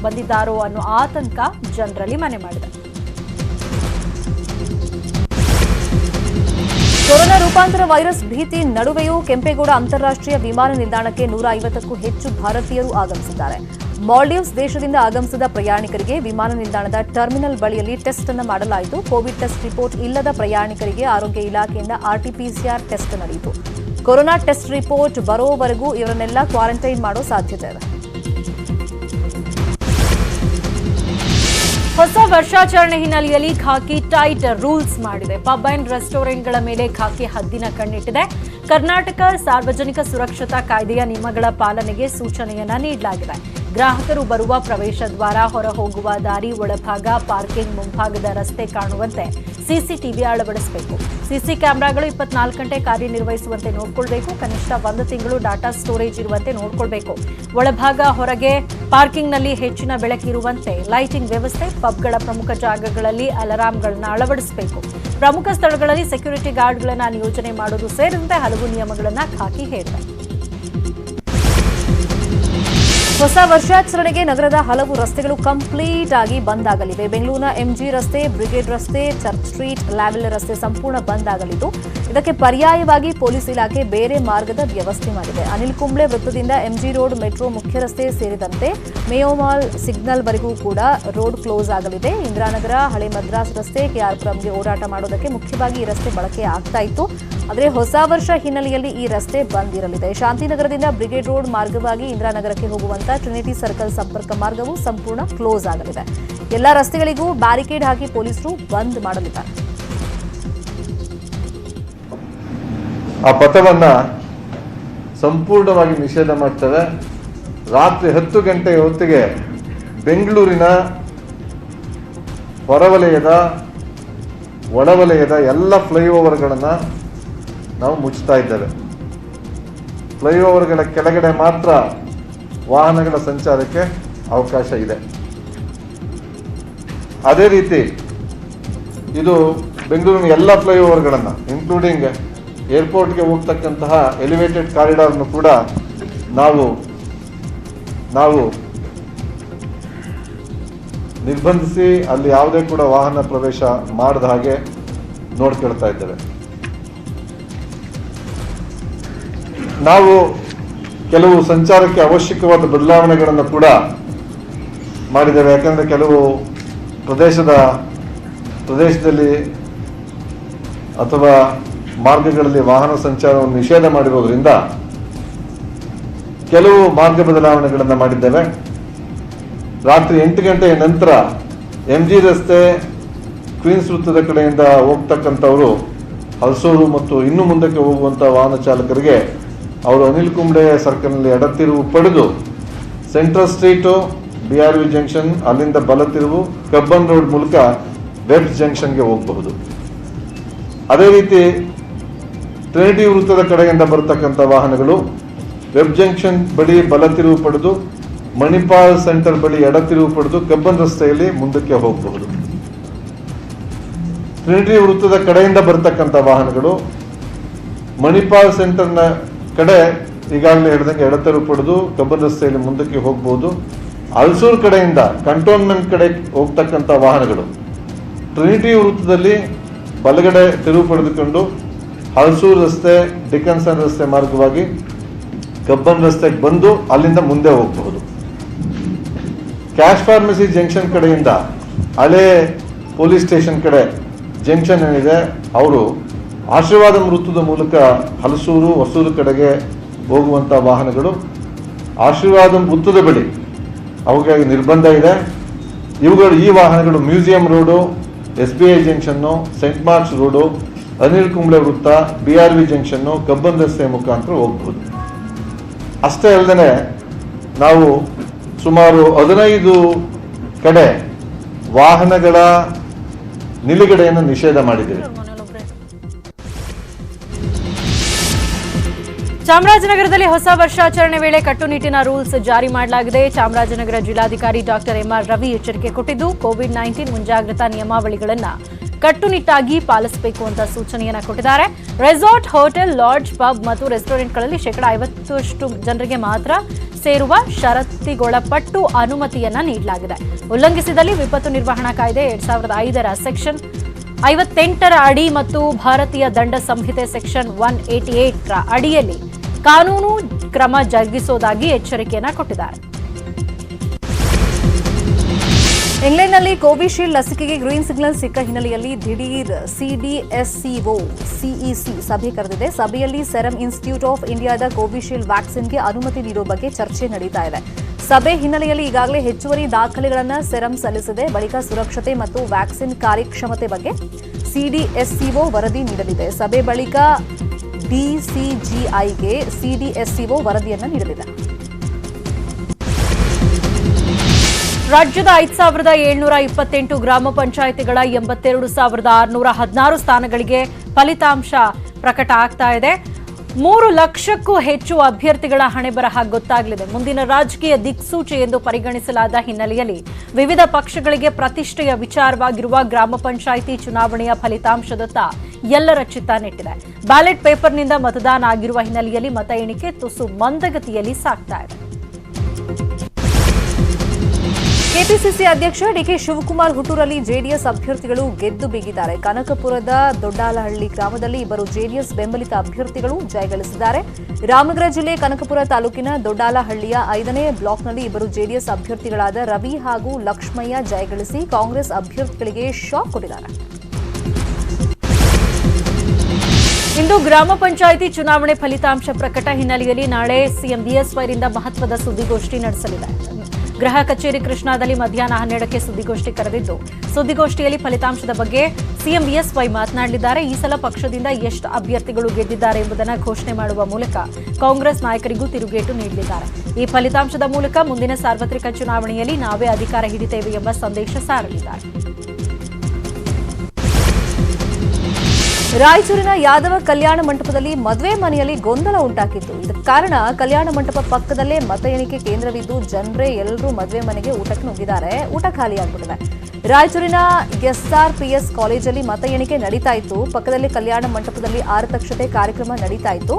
ಬಂದಿದ್ದಾರೋ ಅನ್ನೋ ಆತಂಕ ಜನರಲ್ಲಿ ಮನೆ ಮಾಡಿದೆ. ಕೊರೋನಾ ರೂಪಾಂತರ ವೈರಸ್ ಭೀತಿ ನಡುವೆಯೂ ಕೆಂಪೇಗೌಡ ಅಂತಾರಾಷ್ಟ್ರೀಯ ವಿಮಾನ ನಿಲ್ದಾಣಕ್ಕೆ 150ಕ್ಕೂ ಹೆಚ್ಚು ಭಾರತೀಯರು ಆಗಮಿಸಿದ್ದಾರೆ. ಮಾಲ್ಡೀವ್ಸ್ ದೇಶದಿಂದ ಆಗಮಿಸಿದ ಪ್ರಯಾಣಿಕರಿಗೆ ವಿಮಾನ ನಿಲ್ದಾಣದ ಟರ್ಮಿನಲ್ ಬಳಿಯಲ್ಲಿ ಟೆಸ್ಟ್ ಅನ್ನು ಮಾಡಲಾಯಿತು. ಕೋವಿಡ್ ಟೆಸ್ಟ್ ರಿಪೋರ್ಟ್ ಇಲ್ಲದ ಪ್ರಯಾಣಿಕರಿಗೆ ಆರೋಗ್ಯ ಇಲಾಖೆಯಿಂದ RT-PCR ಟೆಸ್ಟ್ ನಡೆಯಿತು. ಕೊರೋನಾ ಟೆಸ್ಟ್ ರಿಪೋರ್ಟ್ ಬರೋವರೆಗೂ ಇವರನ್ನೆಲ್ಲ ಕ್ವಾರಂಟೈನ್ ಮಾಡೋ ಸಾಧ್ಯತೆ ಇದೆ. ಹೊಸ ವರ್ಷಾಚರಣೆ ಹಿನ್ನೆಲೆಯಲ್ಲಿ ಖಾಕಿ ಟೈಟ್ ರೂಲ್ಸ್ ಮಾಡಿದೆ. ಪಬ್ ಅಂಡ್ ರೆಸ್ಟೋರೆಂಟ್ಗಳ ಮೇಲೆ ಖಾಕಿ ಹದ್ದಿನ ಕಣ್ಣಿಟ್ಟಿದೆ. ಕರ್ನಾಟಕ ಸಾರ್ವಜನಿಕ ಸುರಕ್ಷತಾ ಕಾಯ್ದೆಯ ನಿಯಮಗಳ ಪಾಲನೆಗೆ ಸೂಚನೆಯನ್ನ ನೀಡಲಾಗಿದೆ. ಗ್ರಾಹಕರು ಬರುವ ಪ್ರವೇಶ ದ್ವಾರ, ಹೊರ ಹೋಗುವ ದಾರಿ, ಒಳಭಾಗ, ಪಾರ್ಕಿಂಗ್ ಮುಂಭಾಗದ ರಸ್ತೆ ಕಾಣುವಂತೆ ಸಿಸಿಟಿವಿ ಅಳವಡಿಸಬೇಕು. ಸಿಸಿ ಕ್ಯಾಮೆರಾಗಳು 24 ಗಂಟೆ ಕಾರ್ಯನಿರ್ವಹಿಸುವಂತೆ ನೋಡಿಕೊಳ್ಬೇಕು. ಕನಿಷ್ಠ 1 ತಿಂಗಳು ಡಾಟಾ ಸ್ಟೋರೇಜ್ ಇರುವಂತೆ ನೋಡಿಕೊಳ್ಬೇಕು. ಒಳಭಾಗ, ಹೊರಗೆ ಪಾರ್ಕಿಂಗ್ನಲ್ಲಿ ಹೆಚ್ಚಿನ ಬೆಳಕಿರುವಂತೆ ಲೈಟಿಂಗ್ ವ್ಯವಸ್ಥೆ. ಪಬ್ಗಳ ಪ್ರಮುಖ ಜಾಗಗಳಲ್ಲಿ ಅಲಾರಾಂಗಳನ್ನು ಅಳವಡಿಸಬೇಕು. ಪ್ರಮುಖ ಸ್ಥಳಗಳಲ್ಲಿ ಸೆಕ್ಯೂರಿಟಿ ಗಾರ್ಡ್ಗಳನ್ನು ನಿಯೋಜನೆ ಮಾಡೋದು ಸೇರಿದಂತೆ ಹಲವು ನಿಯಮಗಳನ್ನು ಖಾಕಿ ಹೇಳಿದೆ. ಹೊಸ ವರ್ಷಾಚರಣೆಗೆ ನಗರದ ಹಲವು ರಸ್ತೆಗಳು ಕಂಪ್ಲೀಟ್ ಆಗಿ ಬಂದ್ ಆಗಲಿವೆ. ಬೆಂಗಳೂರಿನ MG ರಸ್ತೆ, ಬ್ರಿಗೇಡ್ ರಸ್ತೆ, ಚರ್ಚ್ ಸ್ಟ್ರೀಟ್, ಲ್ಯಾವೆಲ್ಲರ್ ರಸ್ತೆ ಸಂಪೂರ್ಣ ಬಂದ್ ಆಗಲಿದ್ದು, ಇದಕ್ಕೆ ಪರ್ಯಾಯವಾಗಿ ಪೊಲೀಸ್ ಇಲಾಖೆ ಬೇರೆ ಮಾರ್ಗದ ವ್ಯವಸ್ಥೆ ಮಾಡಿದೆ. ಅನಿಲ್ ಕುಂಬ್ಳೆ ವೃತ್ತದಿಂದ MG ರೋಡ್, ಮೆಟ್ರೋ ಮುಖ್ಯ ರಸ್ತೆ ಸೇರಿದಂತೆ ಮೇಯೋಮಾಲ್ ಸಿಗ್ನಲ್ವರೆಗೂ ಕೂಡ ರೋಡ್ ಕ್ಲೋಸ್ ಆಗಲಿದೆ. ಇಂದಿರಾನಗರ, ಹಳೆ ಮದ್ರಾಸ್ ರಸ್ತೆ, KR ಪುರಂಗೆ ಓಡಾಟ ಮಾಡೋದಕ್ಕೆ ಮುಖ್ಯವಾಗಿ ಈ ರಸ್ತೆ ಬಳಕೆ ಆಗ್ತಾ ಇತ್ತು. ಆದರೆ ಹೊಸ ವರ್ಷ ಹಿನ್ನೆಲೆಯಲ್ಲಿ ಈ ರಸ್ತೆ ಬಂದ್ ಇರಲಿದೆ. ಶಾಂತಿನಗರದಿಂದ ಬ್ರಿಗೇಡ್ ರೋಡ್ ಮಾರ್ಗವಾಗಿ ಇಂದಿರಾನಗರಕ್ಕೆ ಹೋಗುವಂತ ಟ್ರಿನಿಟಿ ಸರ್ಕಲ್ ಸಂಪರ್ಕ ಮಾರ್ಗವು ಸಂಪೂರ್ಣ ಕ್ಲೋಸ್ ಆಗಲಿದೆ. ಎಲ್ಲಾ ರಸ್ತೆಗಳಿಗೂ ಬ್ಯಾರಿಕೇಡ್ ಹಾಕಿ ಪೊಲೀಸರು ಬಂದ್ ಮಾಡಲಿದ್ದಾರೆ. ಆ ಪಥವನ್ನ ಸಂಪೂರ್ಣವಾಗಿ ನಿಷೇಧ ಮಾಡ್ತೇವೆ. ರಾತ್ರಿ 10 ಗಂಟೆಯ ಹೊತ್ತಿಗೆ ಬೆಂಗಳೂರಿನ ಹೊರವಲಯದ, ಒಳವಲಯದ ಎಲ್ಲ ಫ್ಲೈಓವರ್ಗಳನ್ನು ನಾವು ಮುಚ್ತಾ ಇದ್ದೇವೆ. ಫ್ಲೈಓವರ್ಗಳ ಕೆಳಗಡೆ ಮಾತ್ರ ವಾಹನಗಳ ಸಂಚಾರಕ್ಕೆ ಅವಕಾಶ ಇದೆ. ಅದೇ ರೀತಿ ಇದು ಬೆಂಗಳೂರಿನ ಎಲ್ಲ ಫ್ಲೈಓವರ್ಗಳನ್ನು ಇನ್ಕ್ಲೂಡಿಂಗ್ ಏರ್ಪೋರ್ಟ್ಗೆ ಹೋಗ್ತಕ್ಕಂತಹ ಎಲಿವೇಟೆಡ್ ಕಾರಿಡಾರ್ನು ಕೂಡ ನಾವು ನಿರ್ಬಂಧಿಸಿ ಅಲ್ಲಿ ಯಾವುದೇ ಕೂಡ ವಾಹನ ಪ್ರವೇಶ ಮಾಡದ ಹಾಗೆ ನೋಡ್ಕೊಳ್ತಾ ಇದ್ದೇವೆ. ನಾವು ಕೆಲವು ಸಂಚಾರಕ್ಕೆ ಅವಶ್ಯಕವಾದ ಬದಲಾವಣೆಗಳನ್ನು ಕೂಡ ಮಾಡಿದ್ದೇವೆ. ಯಾಕಂದರೆ ಕೆಲವು ಪ್ರದೇಶದಲ್ಲಿ ಅಥವಾ ಮಾರ್ಗಗಳಲ್ಲಿ ವಾಹನ ಸಂಚಾರವನ್ನು ನಿಷೇಧ ಮಾಡಿರೋದ್ರಿಂದ ಕೆಲವು ಮಾರ್ಗ ಬದಲಾವಣೆಗಳನ್ನು ಮಾಡಿದ್ದೇವೆ. ರಾತ್ರಿ 8 ಗಂಟೆಯ ನಂತರ MG ರಸ್ತೆ ಕ್ವೀನ್ಸ್ ವೃತ್ತದ ಕಡೆಯಿಂದ ಹೋಗ್ತಕ್ಕಂಥವರು ಹಲಸೂರು ಮತ್ತು ಇನ್ನು ಮುಂದಕ್ಕೆ ಹೋಗುವಂಥ ವಾಹನ ಚಾಲಕರಿಗೆ ಅವರು ಅನಿಲ್ ಕುಂಬ್ಳೆ ಸರ್ಕಲ್ನಲ್ಲಿ ಎಡತಿರುವು ಪಡೆದು ಸೆಂಟ್ರಲ್ ಸ್ಟ್ರೀಟು, BRV ಜಂಕ್ಷನ್, ಅಲ್ಲಿಂದ ಬಲ ತಿರುವು, ಕಬ್ಬನ್ ರೋಡ್ ಮೂಲಕ ವೆಬ್ಸ್ ಜಂಕ್ಷನ್ಗೆ ಹೋಗಬಹುದು. ಅದೇ ರೀತಿ ಟ್ರಿನಿಟಿ ವೃತ್ತದ ಕಡೆಯಿಂದ ಬರತಕ್ಕಂಥ ವಾಹನಗಳು ವೆಬ್ ಜಂಕ್ಷನ್ ಬಳಿ ಬಲ ತಿರುವು ಪಡೆದು ಮಣಿಪಾಲ್ ಸೆಂಟರ್ ಬಳಿ ಎಡತಿರುವು ಪಡೆದು ಕಬ್ಬನ್ ರಸ್ತೆಯಲ್ಲಿ ಮುಂದಕ್ಕೆ ಹೋಗಬಹುದು. ಟ್ರಿನಿಟಿ ವೃತ್ತದ ಕಡೆಯಿಂದ ಬರತಕ್ಕಂಥ ವಾಹನಗಳು ಮಣಿಪಾಲ್ ಸೆಂಟರ್ನ ಕಡೆ ಈಗಾಗಲೇ ಹೇಳಿದಂಗೆ ಎಡತಿರುವು ಪಡೆದು ಕಬ್ಬನ್ ರಸ್ತೆಯಲ್ಲಿ ಮುಂದಕ್ಕೆ ಹೋಗಬಹುದು. ಹಲಸೂರು ಕಡೆಯಿಂದ ಕಂಟೋನ್ಮೆಂಟ್ ಕಡೆ ಹೋಗ್ತಕ್ಕಂಥ ವಾಹನಗಳು ಟ್ರಿನಿಟಿ ವೃತ್ತದಲ್ಲಿ ಬಲಗಡೆ ತಿರುವು ಪಡೆದುಕೊಂಡು ಹಲಸೂರು ರಸ್ತೆ, ಡಿಕನ್ಸನ್ ರಸ್ತೆ ಮಾರ್ಗವಾಗಿ ಕಬ್ಬನ್ ರಸ್ತೆಗೆ ಬಂದು ಅಲ್ಲಿಂದ ಮುಂದೆ ಹೋಗಬಹುದು. ಕ್ಯಾಶ್ ಫಾರ್ಮಸಿ ಜಂಕ್ಷನ್ ಕಡೆಯಿಂದ ಹಳೆ ಪೊಲೀಸ್ ಸ್ಟೇಷನ್ ಕಡೆ ಜಂಕ್ಷನ್ ಏನಿದೆ ಅವರು ಆಶೀರ್ವಾದ ವೃತ್ತದ ಮೂಲಕ ಹಲಸೂರು, ಹೊಸೂರು ಕಡೆಗೆ ಹೋಗುವಂಥ ವಾಹನಗಳು ಆಶೀರ್ವಾದ ವೃತ್ತದ ಬಳಿ ಅವುಗಳಿಗೆ ನಿರ್ಬಂಧ ಇದೆ. ಈ ವಾಹನಗಳು museum road, SBI junction, saint Mark's road, Anil Kumble ವೃತ್ತ, BRV ಜಂಕ್ಷನ್ನು, ಕಬ್ಬನ್ ರಸ್ತೆ ಮುಖಾಂತರ ಹೋಗ್ಬೋದು. ಅಷ್ಟೇ ಅಲ್ಲದೆ ನಾವು ಸುಮಾರು 15 ಕಡೆ ವಾಹನಗಳ ನಿಲುಗಡೆಯನ್ನು ನಿಷೇಧ ಮಾಡಿದ್ದೇವೆ. ಚಾಮರಾಜನಗರದಲ್ಲಿ ಹೊಸ ವರ್ಷಾಚರಣೆ ವೇಳೆ ಕಟ್ಟುನಿಟ್ಟಿನ ರೂಲ್ಸ್ ಜಾರಿ ಮಾಡಲಾಗಿದೆ. ಚಾಮರಾಜನಗರ ಜಿಲ್ಲಾಧಿಕಾರಿ ಡಾಕ್ಟರ್ MR ರವಿ ಎಚ್ಚರಿಕೆ ಕೊಟ್ಟಿದ್ದು, ಕೋವಿಡ್-19 ಮುಂಜಾಗ್ರತಾ ನಿಯಮಾವಳಿಗಳನ್ನು ಕಟ್ಟುನಿಟ್ಟಾಗಿ ಪಾಲಿಸಬೇಕು ಅಂತ ಸೂಚನೆಯನ್ನ ಕೊಟ್ಟಿದ್ದಾರೆ. ರೆಸಾರ್ಟ್, ಹೋಟೆಲ್, ಲಾಡ್ಜ್, ಪಬ್ ಮತ್ತು ರೆಸ್ಟೋರೆಂಟ್ಗಳಲ್ಲಿ 50% ಜನರಿಗೆ ಮಾತ್ರ ಸೇರುವ ಷರತ್ತಿಗೊಳಪಟ್ಟು ಅನುಮತಿಯನ್ನ ನೀಡಲಾಗಿದೆ. ಉಲ್ಲಂಘಿಸಿದಲ್ಲಿ ವಿಪತ್ತು ನಿರ್ವಹಣಾ ಕಾಯ್ದೆ 2005ರ ಸೆಕ್ಷನ್ 58ರ ಅಡಿ ಮತ್ತು ಭಾರತೀಯ ದಂಡ ಸಂಹಿತೆ ಸೆಕ್ಷನ್ 188ರ ಅಡಿಯಲ್ಲಿ ಕಾನೂನು ಕ್ರಮ ಜರುಗಿಸುವುದಾಗಿ ಎಚ್ಚರಿಕೆಯನ್ನ ಕೊಟ್ಟಿದ್ದಾರೆ. ಇಂಗ್ಲೆಂಡ್ನಲ್ಲಿ ಕೋವಿಶೀಲ್ಡ್ ಲಸಿಕೆಗೆ ಗ್ರೀನ್ ಸಿಗ್ನಲ್ ಸಿಕ್ಕ ಹಿನ್ನೆಲೆಯಲ್ಲಿ ದಿಢೀರ್ CDSCO CEC ಸಭೆ ಕರೆದಿದೆ. ಸಭೆಯಲ್ಲಿ ಸೆರಮ್ ಇನ್ಸ್ಟಿಟ್ಯೂಟ್ ಆಫ್ ಇಂಡಿಯಾದ ಕೋವಿಶೀಲ್ಡ್ ವ್ಯಾಕ್ಸಿನ್ಗೆ ಅನುಮತಿ ನೀಡುವ ಬಗ್ಗೆ ಚರ್ಚೆ ನಡೀತಾ ಇದೆ. ಸಭೆ ಹಿನ್ನೆಲೆಯಲ್ಲಿ ಈಗಾಗಲೇ ಹೆಚ್ಚುವರಿ ದಾಖಲೆಗಳನ್ನು ಸೆರಮ್ ಸಲ್ಲಿಸಿದೆ. ಬಳಿಕ ಸುರಕ್ಷತೆ ಮತ್ತು ವ್ಯಾಕ್ಸಿನ್ ಕಾರ್ಯಕ್ಷಮತೆ ಬಗ್ಗೆ CDSCO ವರದಿ ನೀಡಲಿದೆ. ಸಭೆ ಬಳಿಕ DCGIಗೆ CDSCO ವರದಿಯನ್ನು ನೀಡಲಿದೆ. ರಾಜ್ಯದ 5728 ಗ್ರಾಮ ಪಂಚಾಯಿತಿಗಳ 82,616 ಸ್ಥಾನಗಳಿಗೆ ಫಲಿತಾಂಶ ಪ್ರಕಟ ಆಗ್ತಾ ಇದೆ. 3 ಲಕ್ಷಕ್ಕೂ ಹೆಚ್ಚು ಅಭ್ಯರ್ಥಿಗಳ ಹಣೆಬರಹ ಗೊತ್ತಾಗಲಿದೆ. ಮುಂದಿನ ರಾಜಕೀಯ ದಿಕ್ಸೂಚಿ ಎಂದು ಪರಿಗಣಿಸಲಾದ ಹಿನ್ನೆಲೆಯಲ್ಲಿ ವಿವಿಧ ಪಕ್ಷಗಳಿಗೆ ಪ್ರತಿಷ್ಠೆಯ ವಿಚಾರವಾಗಿರುವ ಗ್ರಾಮ ಪಂಚಾಯಿತಿ ಚುನಾವಣೆಯ ಫಲಿತಾಂಶದತ್ತ ಎಲ್ಲರ ಚಿತ್ತ ನೆಟ್ಟಿದೆ. ಬ್ಯಾಲೆಟ್ ಪೇಪರ್ನಿಂದ ಮತದಾನ ಆಗಿರುವ ಹಿನ್ನೆಲೆಯಲ್ಲಿ ಮತ ಎಣಿಕೆ ತುಸು ಮಂದಗತಿಯಲ್ಲಿ ಸಾಗ್ತಾ ಇದೆ. ಕೆಪಿಸಿಸಿ ಅಧ್ಯಕ್ಷ DK ಶಿವಕುಮಾರ್ ಹುಟ್ಟೂರಲ್ಲಿ ಜೆಡಿಎಸ್ ಅಭ್ಯರ್ಥಿಗಳು ಗೆದ್ದು ಬೀಗಿದ್ದಾರೆ. ಕನಕಪುರದ ದೊಡ್ಡಾಲಹಳ್ಳಿ ಗ್ರಾಮದಲ್ಲಿ ಇಬ್ಬರು ಜೆಡಿಎಸ್ ಬೆಂಬಲಿತ ಅಭ್ಯರ್ಥಿಗಳು ಜಯಗಳಿಸಿದ್ದಾರೆ. ರಾಮನಗರ ಜಿಲ್ಲೆ ಕನಕಪುರ ತಾಲೂಕಿನ ದೊಡ್ಡಾಲಹಳ್ಳಿಯ 5ನೇ ಬ್ಲಾಕ್ನಲ್ಲಿ ಇಬ್ಬರು ಜೆಡಿಎಸ್ ಅಭ್ಯರ್ಥಿಗಳಾದ ರವಿ ಹಾಗೂ ಲಕ್ಷ್ಮಯ್ಯ ಜಯಗಳಿಸಿ ಕಾಂಗ್ರೆಸ್ ಅಭ್ಯರ್ಥಿಗಳಿಗೆ ಶಾಕ್ ಕೊಟ್ಟಿದ್ದಾರೆ. ಇಂದು ಗ್ರಾಮ ಪಂಚಾಯಿತಿ ಚುನಾವಣೆ ಫಲಿತಾಂಶ ಪ್ರಕಟ ಹಿನ್ನೆಲೆಯಲ್ಲಿ ನಾಳೆ ಸಿಎಂ ಬಿಎಸ್ವೈರಿಂದ ಮಹತ್ವದ ಸುದ್ದಿಗೋಷ್ಠಿ ನಡೆಸಲಿದೆ. ಗೃಹ ಕಚೇರಿ ಕೃಷ್ಣಾದಲ್ಲಿ ಮಧ್ಯಾಹ್ನ 12ಕ್ಕೆ ಸುದ್ದಿಗೋಷ್ಠಿ ಕರೆದಿದ್ದು, ಸುದ್ದಿಗೋಷ್ಠಿಯಲ್ಲಿ ಫಲಿತಾಂಶದ ಬಗ್ಗೆ ಸಿಎಂ ಬಿಎಸ್ವೈ ಮಾತನಾಡಲಿದ್ದಾರೆ. ಈ ಸಲ ಪಕ್ಷದಿಂದ ಎಷ್ಟು ಅಭ್ಯರ್ಥಿಗಳು ಗೆದ್ದಿದ್ದಾರೆ ಎಂಬುದನ್ನು ಘೋಷಣೆ ಮಾಡುವ ಮೂಲಕ ಕಾಂಗ್ರೆಸ್ ನಾಯಕರಿಗೂ ತಿರುಗೇಟು ನೀಡಲಿದ್ದಾರೆ. ಈ ಫಲಿತಾಂಶದ ಮೂಲಕ ಮುಂದಿನ ಸಾರ್ವತ್ರಿಕ ಚುನಾವಣೆಯಲ್ಲಿ ನಾವೇ ಅಧಿಕಾರ ಹಿಡಿತೇವೆ ಎಂಬ ಸಂದೇಶ ಸಾರಲಿದ್ದಾರೆ. ರಾಯಚೂರಿನ ಯಾದವ ಕಲ್ಯಾಣ ಮಂಟಪದಲ್ಲಿ ಮದುವೆ ಮನೆಯಲ್ಲಿ ಗೊಂದಲ ಉಂಟಾಗಿತ್ತು. ಇದಕ್ಕೆ ಕಾರಣ ಕಲ್ಯಾಣ ಮಂಟಪ ಪಕ್ಕದಲ್ಲೇ ಮತ ಎಣಿಕೆ ಕೇಂದ್ರವಿದ್ದು ಜನರೇ ಎಲ್ಲರೂ ಮದುವೆ ಮನೆಗೆ ಊಟಕ್ಕೆ ನುಗ್ಗಿದ್ದಾರೆ. ಊಟ ಖಾಲಿಯಾಗ್ಬಿಟ್ಟಿದೆ. ರಾಯಚೂರಿನ SRPS ಕಾಲೇಜಲ್ಲಿ ಮತ ಎಣಿಕೆ ನಡೀತಾ ಇತ್ತು. ಪಕ್ಕದಲ್ಲಿ ಕಲ್ಯಾಣ ಮಂಟಪದಲ್ಲಿ ಆರತಕ್ಷತೆ ಕಾರ್ಯಕ್ರಮ ನಡೀತಾ ಇತ್ತು.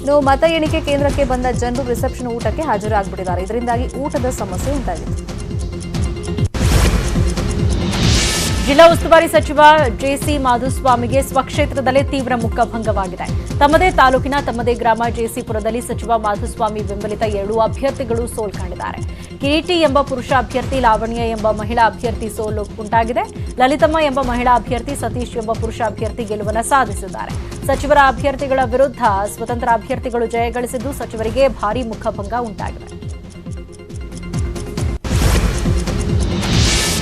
ಇನ್ನು ಮತ ಎಣಿಕೆ ಕೇಂದ್ರಕ್ಕೆ ಬಂದ ಜನರು ರಿಸೆಪ್ಷನ್ ಊಟಕ್ಕೆ ಹಾಜರಾಗ್ಬಿಟ್ಟಿದ್ದಾರೆ. ಇದರಿಂದಾಗಿ ಊಟದ ಸಮಸ್ಯೆ ಉಂಟಾಗಿತ್ತು. ಜಿಲ್ಲಾ ಉಸ್ತುವಾರಿ ಸಚಿವ ಜೆಸಿ ಮಾಧುಸ್ವಾಮಿಗೆ ಸ್ವಕ್ಷೇತ್ರದಲ್ಲೇ ತೀವ್ರ ಮುಖಭಂಗವಾಗಿದೆ. ತಮ್ಮದೇ ತಾಲೂಕಿನ ತಮ್ಮದೇ ಗ್ರಾಮ ಜೆಸಿಪುರದಲ್ಲಿ ಸಚಿವ ಮಾಧುಸ್ವಾಮಿ ಬೆಂಬಲಿತ 2 ಅಭ್ಯರ್ಥಿಗಳು ಸೋಲು ಕಂಡಿದ್ದಾರೆ. ಕಿರೀಟಿ ಎಂಬ ಪುರುಷ ಅಭ್ಯರ್ಥಿ, ಲಾವಣ್ಯ ಎಂಬ ಮಹಿಳಾ ಅಭ್ಯರ್ಥಿ ಸೋಲು ಉಂಟಾಗಿದೆ. ಲಲಿತಮ್ಮ ಎಂಬ ಮಹಿಳಾ ಅಭ್ಯರ್ಥಿ, ಸತೀಶ್ ಎಂಬ ಪುರುಷ ಅಭ್ಯರ್ಥಿ ಗೆಲುವನ್ನು ಸಾಧಿಸಿದ್ದಾರೆ. ಸಚಿವರ ಅಭ್ಯರ್ಥಿಗಳ ವಿರುದ್ಧ ಸ್ವತಂತ್ರ ಅಭ್ಯರ್ಥಿಗಳು ಜಯಗಳಿಸಿದ್ದು ಸಚಿವರಿಗೆ ಭಾರೀ ಮುಖಭಂಗ ಉಂಟಾಗಿದೆ.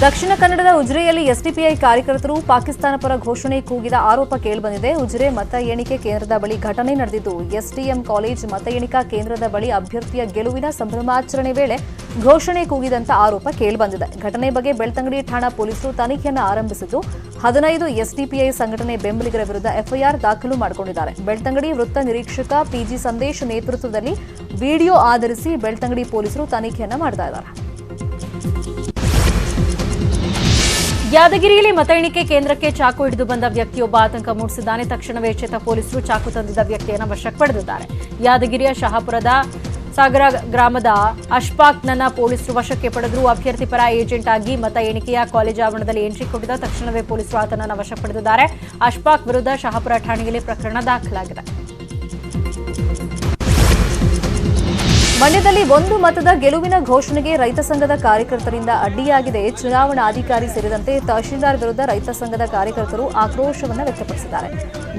ದಕ್ಷಿಣ ಕನ್ನಡದ ಉಜಿರೆಯಲ್ಲಿ ಎಸ್ಡಿಪಿಐ ಕಾರ್ಯಕರ್ತರು ಪಾಕಿಸ್ತಾನ ಪರ ಘೋಷಣೆ ಕೂಗಿದ ಆರೋಪ ಕೇಳಿಬಂದಿದೆ. ಉಜಿರೆ ಮತ ಎಣಿಕೆ ಕೇಂದ್ರದ ಬಳಿ ಘಟನೆ ನಡೆದಿದ್ದು, ಎಸ್ಡಿಎಂ ಕಾಲೇಜ್ ಮತ ಎಣಿಕಾ ಕೇಂದ್ರದ ಬಳಿ ಅಭ್ಯರ್ಥಿಯ ಗೆಲುವಿನ ಸಂಭ್ರಮಾಚರಣೆ ವೇಳೆ ಘೋಷಣೆ ಕೂಗಿದಂತ ಆರೋಪ ಕೇಳಿಬಂದಿದೆ. ಘಟನೆ ಬಗ್ಗೆ ಬೆಳ್ತಂಗಡಿ ಠಾಣಾ ಪೊಲೀಸರು ತನಿಖೆಯನ್ನು ಆರಂಭಿಸಿದ್ದು 15 ಎಸ್ಡಿಪಿಐ ಸಂಘಟನೆ ಬೆಂಬಲಿಗರ ವಿರುದ್ಧ ಎಫ್ಐಆರ್ ದಾಖಲು ಮಾಡಿಕೊಂಡಿದ್ದಾರೆ. ಬೆಳ್ತಂಗಡಿ ವೃತ್ತ ನಿರೀಕ್ಷಕ ಪಿಜಿ ಸಂದೇಶ್ ನೇತೃತ್ವದಲ್ಲಿ ವಿಡಿಯೋ ಆಧರಿಸಿ ಬೆಳ್ತಂಗಡಿ ಪೊಲೀಸರು ತನಿಖೆಯನ್ನು ಮಾಡ್ತಾ ಇದ್ದಾರೆ. ಯಾದಗಿರಿಯಲ್ಲಿ ಮತ ಎಣಿಕೆ ಕೇಂದ್ರಕ್ಕೆ ಚಾಕು ಹಿಡಿದು ಬಂದ ವ್ಯಕ್ತಿಯೊಬ್ಬ ಆತಂಕ ಮೂಡಿಸಿದ್ದಾನೆ. ತಕ್ಷಣವೇ ಎಚ್ಚೆತ್ತ ಪೊಲೀಸರು ಚಾಕು ತಂದಿದ್ದ ವ್ಯಕ್ತಿಯನ್ನು ವಶಕ್ಕೆ ಪಡೆದಿದ್ದಾರೆ. ಯಾದಗಿರಿಯ ಶಹಾಪುರದ ಸಾಗರ ಗ್ರಾಮದ ಅಶ್ಫಾಕ್ನನ್ನ ಪೊಲೀಸರು ವಶಕ್ಕೆ ಪಡೆದರು. ಅಭ್ಯರ್ಥಿ ಪರ ಏಜೆಂಟ್ ಆಗಿ ಮತ ಎಣಿಕೆಯ ಕಾಲೇಜು ಆವರಣದಲ್ಲಿ ಎಂಟ್ರಿ ಕೊಟ್ಟಿದ್ದ ತಕ್ಷಣವೇ ಪೊಲೀಸರು ಆತನನ್ನು ವಶಕ್ಕೆ ಪಡೆದಿದ್ದಾರೆ. ಅಶ್ಫಾಕ್ ವಿರುದ್ಧ ಶಹಾಪುರ ಠಾಣೆಯಲ್ಲಿ ಪ್ರಕರಣ ದಾಖಲಾಗಿದೆ. ಮಂಡ್ಯದಲ್ಲಿ 1 ಮತದ ಗೆಲುವಿನ ಘೋಷಣೆಗೆ ರೈತ ಸಂಘದ ಕಾರ್ಯಕರ್ತರಿಂದ ಅಡ್ಡಿಯಾಗಿದೆ. ಚುನಾವಣಾಧಿಕಾರಿ ಸೇರಿದಂತೆ ತಹಶೀಲ್ದಾರ್ ವಿರುದ್ಧ ರೈತ ಸಂಘದ ಕಾರ್ಯಕರ್ತರು ಆಕ್ರೋಶವನ್ನು ವ್ಯಕ್ತಪಡಿಸಿದ್ದಾರೆ.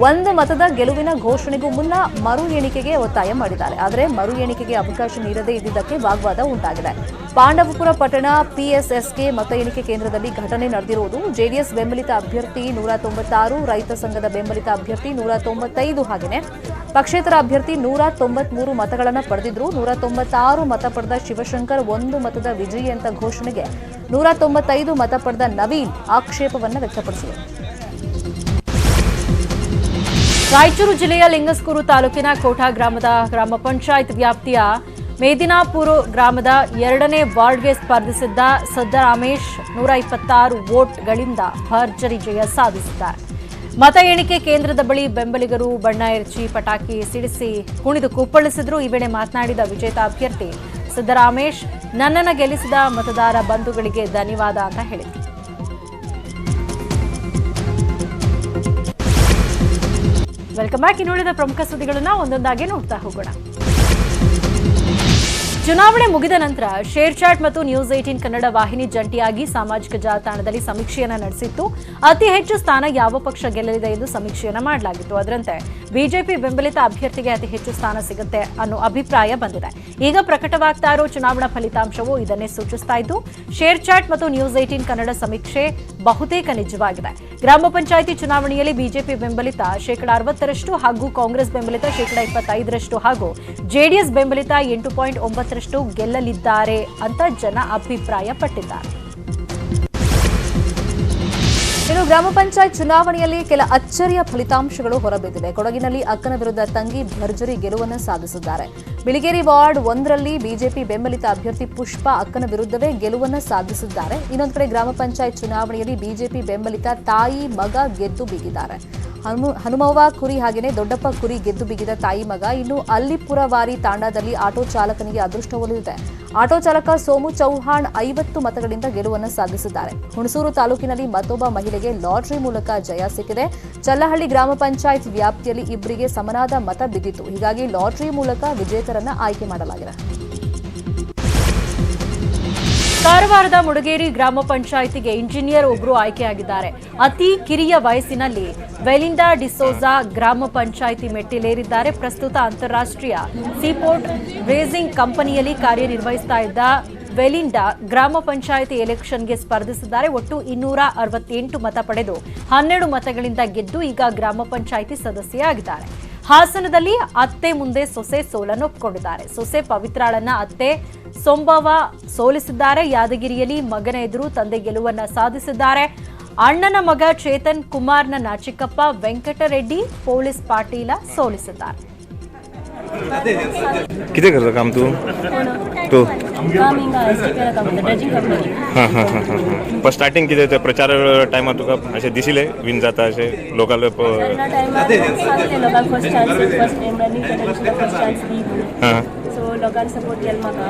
1 ಮತದ ಗೆಲುವಿನ ಘೋಷಣೆಗೂ ಮುನ್ನ ಮರು ಎಣಿಕೆಗೆ ಒತ್ತಾಯ ಮಾಡಿದ್ದಾರೆ. ಆದರೆ ಮರು ಎಣಿಕೆಗೆ ಅವಕಾಶ ನೀಡದೇ ಇದ್ದಿದ್ದಕ್ಕೆ ವಾಗ್ವಾದ ಉಂಟಾಗಿದೆ. ಪಾಂಡವಪುರ ಪಟ್ಟಣ ಪಿಎಸ್ಎಸ್ಕೆ ಮತ ಎಣಿಕೆ ಕೇಂದ್ರದಲ್ಲಿ ಘಟನೆ ನಡೆದಿರುವುದು. ಜೆಡಿಎಸ್ ಬೆಂಬಲಿತ ಅಭ್ಯರ್ಥಿ 196, ರೈತ ಸಂಘದ ಬೆಂಬಲಿತ ಅಭ್ಯರ್ಥಿ 195 ಹಾಗೆಯೇ ಪಕ್ಷೇತರ ಅಭ್ಯರ್ಥಿ 193 ಮತಗಳನ್ನು ಪಡೆದಿದ್ರು. 196 ಮತ ಪಡೆದ ಶಿವಶಂಕರ್ 1 ಮತದ ವಿಜಯಿ ಅಂತ ಘೋಷಣೆಗೆ 195 ಮತ ಪಡೆದ ನವೀನ್ ಆಕ್ಷೇಪವನ್ನು ವ್ಯಕ್ತಪಡಿಸಿದರು. ರಾಯಚೂರು ಜಿಲ್ಲೆಯ ಲಿಂಗಸ್ಕೂರು ತಾಲೂಕಿನ ಕೋಠಾ ಗ್ರಾಮದ ಗ್ರಾಮ ಪಂಚಾಯತ್ ವ್ಯಾಪ್ತಿಯ ಮೇದಿನಾಪುರ ಗ್ರಾಮದ 2ನೇ ವಾರ್ಡ್ಗೆ ಸ್ಪರ್ಧಿಸಿದ್ದ ಸಿದ್ದರಾಮೇಶ್ 126 ವೋಟ್ಗಳಿಂದ ಭರ್ಜರಿ ಜಯ ಸಾಧಿಸಿದ್ದಾರೆ. ಮತ ಎಣಿಕೆ ಕೇಂದ್ರದ ಬಳಿ ಬೆಂಬಲಿಗರು ಬಣ್ಣ ಎರಚಿ ಪಟಾಕಿ ಸಿಡಿಸಿ ಕುಣಿದು ಕುಪ್ಪಳಿಸಿದ್ರು. ಈ ವೇಳೆ ಮಾತನಾಡಿದ ವಿಜೇತ ಅಭ್ಯರ್ಥಿ ಸಿದ್ದರಾಮೇಶ್, ನನ್ನನ್ನು ಗೆಲ್ಲಿಸಿದ ಮತದಾರ ಬಂಧುಗಳಿಗೆ ಧನ್ಯವಾದ ಅಂತ ಹೇಳಿದರು. Welcome back. ಇನ್ನುಳಿದ ಪ್ರಮುಖ ಸುದ್ದಿಗಳನ್ನ ಒಂದೊಂದಾಗಿ ನೋಡ್ತಾ ಹೋಗೋಣ. ಚುನಾವಣೆ ಮುಗಿದ ನಂತರ ಶೇರ್ ಚಾಟ್ ಮತ್ತು ನ್ಯೂಸ್ 18 ಕನ್ನಡ ವಾಹಿನಿ ಜಂಟಿಯಾಗಿ ಸಾಮಾಜಿಕ ಜಾಲತಾಣದಲ್ಲಿ ಸಮೀಕ್ಷೆಯನ್ನು ನಡೆಸಿತ್ತು. ಅತಿ ಹೆಚ್ಚು ಸ್ಥಾನ ಯಾವ ಪಕ್ಷ ಗೆಲ್ಲಲಿದೆ ಎಂದು ಸಮೀಕ್ಷೆಯನ್ನು ಮಾಡಲಾಗಿತ್ತು. ಅದರಂತೆ ಬಿಜೆಪಿ ಬೆಂಬಲಿತ ಅಭ್ಯರ್ಥಿಗೆ ಅತಿ ಹೆಚ್ಚು ಸ್ಥಾನ ಸಿಗುತ್ತೆ ಅನ್ನೋ ಅಭಿಪ್ರಾಯ ಬಂದಿದೆ. ಈಗ ಪ್ರಕಟವಾಗ್ತಾ ಇರೋ ಚುನಾವಣಾ ಫಲಿತಾಂಶವು ಇದನ್ನೇ ಸೂಚಿಸ್ತಾ ಇದ್ದು, ಶೇರ್ ಚಾಟ್ ಮತ್ತು ನ್ಯೂಸ್ 18 ಕನ್ನಡ ಸಮೀಕ್ಷೆ ಬಹುತೇಕ ನಿಜವಾಗಿದೆ. ಗ್ರಾಮ ಪಂಚಾಯಿತಿ ಚುನಾವಣೆಯಲ್ಲಿ ಬಿಜೆಪಿ ಬೆಂಬಲಿತ 60% ಹಾಗೂ ಕಾಂಗ್ರೆಸ್ ಬೆಂಬಲಿತ 25% ಹಾಗೂ ಜೆಡಿಎಸ್ ಬೆಂಬಲಿತ 8.9% ಗೆಲ್ಲಲಿದ್ದಾರೆ ಅಂತ ಜನ ಅಭಿಪ್ರಾಯ ಪಟ್ಟಿದ್ದಾರೆ. ಇನ್ನು ಗ್ರಾಮ ಪಂಚಾಯತ್ ಚುನಾವಣೆಯಲ್ಲಿ ಕೆಲ ಅಚ್ಚರಿಯ ಫಲಿತಾಂಶಗಳು ಹೊರಬಿದ್ದಿವೆ. ಕೊಡಗಿನಲ್ಲಿ ಅಕ್ಕನ ವಿರುದ್ಧ ತಂಗಿ ಭರ್ಜರಿ ಗೆಲುವನ್ನು ಸಾಧಿಸಿದ್ದಾರೆ. ಬಿಳಿಗೇರಿ ವಾರ್ಡ್ 1ರಲ್ಲಿ ಬಿಜೆಪಿ ಬೆಂಬಲಿತ ಅಭ್ಯರ್ಥಿ ಪುಷ್ಪ ಅಕ್ಕನ ವಿರುದ್ಧವೇ ಗೆಲುವನ್ನು ಸಾಧಿಸಿದ್ದಾರೆ. ಇನ್ನೊಂದು ಕಡೆ ಗ್ರಾಮ ಪಂಚಾಯತ್ ಚುನಾವಣೆಯಲ್ಲಿ ಬಿಜೆಪಿ ಬೆಂಬಲಿತ ತಾಯಿ ಮಗ ಗೆದ್ದು ಬಿಗಿದ್ದಾರೆ. ಹನುಮವ್ವ ಕುರಿ ಹಾಗೆಯೇ ದೊಡ್ಡಪ್ಪ ಕುರಿ ಗೆದ್ದು ಬಿಗಿದ ತಾಯಿ ಮಗ. ಇನ್ನು ಅಲ್ಲಿಪುರವಾರಿ ತಾಂಡಾದಲ್ಲಿ ಆಟೋ ಚಾಲಕನಿಗೆ ಅದೃಷ್ಟ ಒಲಿದಿದೆ. ಆಟೋ ಚಾಲಕ ಸೋಮು ಚೌಹಾಣ್ 50 ಮತಗಳಿಂದ ಗೆಲುವನ್ನು ಸಾಧಿಸಿದ್ದಾರೆ. ಹುಣಸೂರು ತಾಲೂಕಿನಲ್ಲಿ ಮತ್ತೊಬ್ಬ ಮಹಿಳೆಗೆ ಲಾಟರಿ ಮೂಲಕ ಜಯ ಸಿಕ್ಕಿದೆ. ಚಲ್ಲಹಳ್ಳಿ ಗ್ರಾಮ ಪಂಚಾಯತ್ ವ್ಯಾಪ್ತಿಯಲ್ಲಿ ಇಬ್ಬರಿಗೆ ಸಮನಾದ ಮತ ಬಿದ್ದಿತ್ತು. ಹೀಗಾಗಿ ಲಾಟರಿ ಮೂಲಕ ವಿಜೇತರನ್ನ ಆಯ್ಕೆ ಮಾಡಲಾಗಿದೆ. ಕಾರವಾರದ ಮುಡಗೇರಿ ಗ್ರಾಮ ಪಂಚಾಯಿತಿಗೆ ಇಂಜಿನಿಯರ್ ಒಬ್ಬರು ಆಯ್ಕೆಯಾಗಿದ್ದಾರೆ. ಅತಿ ಕಿರಿಯ ವಯಸ್ಸಿನಲ್ಲಿ ವೆಲಿಂಡಾ ಡಿಸೋಜಾ ಗ್ರಾಮ ಪಂಚಾಯಿತಿ ಮೆಟ್ಟಿಲೇರಿದ್ದಾರೆ. ಪ್ರಸ್ತುತ ಅಂತಾರಾಷ್ಟ್ರೀಯ ಸೀಪೋರ್ಟ್ ರೇಸಿಂಗ್ ಕಂಪನಿಯಲ್ಲಿ ಕಾರ್ಯನಿರ್ವಹಿಸ್ತಾ ಇದ್ದ ವೆಲಿಂಡಾ ಗ್ರಾಮ ಪಂಚಾಯಿತಿ ಎಲೆಕ್ಷನ್ಗೆ ಸ್ಪರ್ಧಿಸಿದ್ದಾರೆ. ಒಟ್ಟು 268 ಮತ ಪಡೆದು 12 ಮತಗಳಿಂದ ಗೆದ್ದು ಈಗ ಗ್ರಾಮ ಪಂಚಾಯಿತಿ ಸದಸ್ಯೆಯಾಗಿದ್ದಾರೆ. ಹಾಸನದಲ್ಲಿ ಅತ್ತೆ ಮುಂದೆ ಸೊಸೆ ಸೋಲನ್ನು ಒಪ್ಪಿಕೊಂಡಿದ್ದಾರೆ. ಸೊಸೆ ಪವಿತ್ರಾಳನ್ನ ಅತ್ತೆ ಸೊಂಬವ ಸೋಲಿಸಿದ್ದಾರೆ. ಯಾದಗಿರಿಯಲ್ಲಿ ಮಗನ ಎದುರು ತಂದೆ ಗೆಲುವನ್ನ ಸಾಧಿಸಿದ್ದಾರೆ. ಅಣ್ಣನ ಮಗ ಚೇತನ್ ಕುಮಾರ್ನ ಚಿಕ್ಕಪ್ಪ ವೆಂಕಟರೆಡ್ಡಿ ಪೊಲೀಸ್ ಪಾಟೀಲ ಸೋಲಿಸಿದ್ದಾರೆ. किती करतो काम तू तू पण स्टार्टिंग किती होतं प्रचार टायमार तुका अशें दिसले विन जाता अशें लोकल सो लोकांनी सपोर्ट केलो म्हाका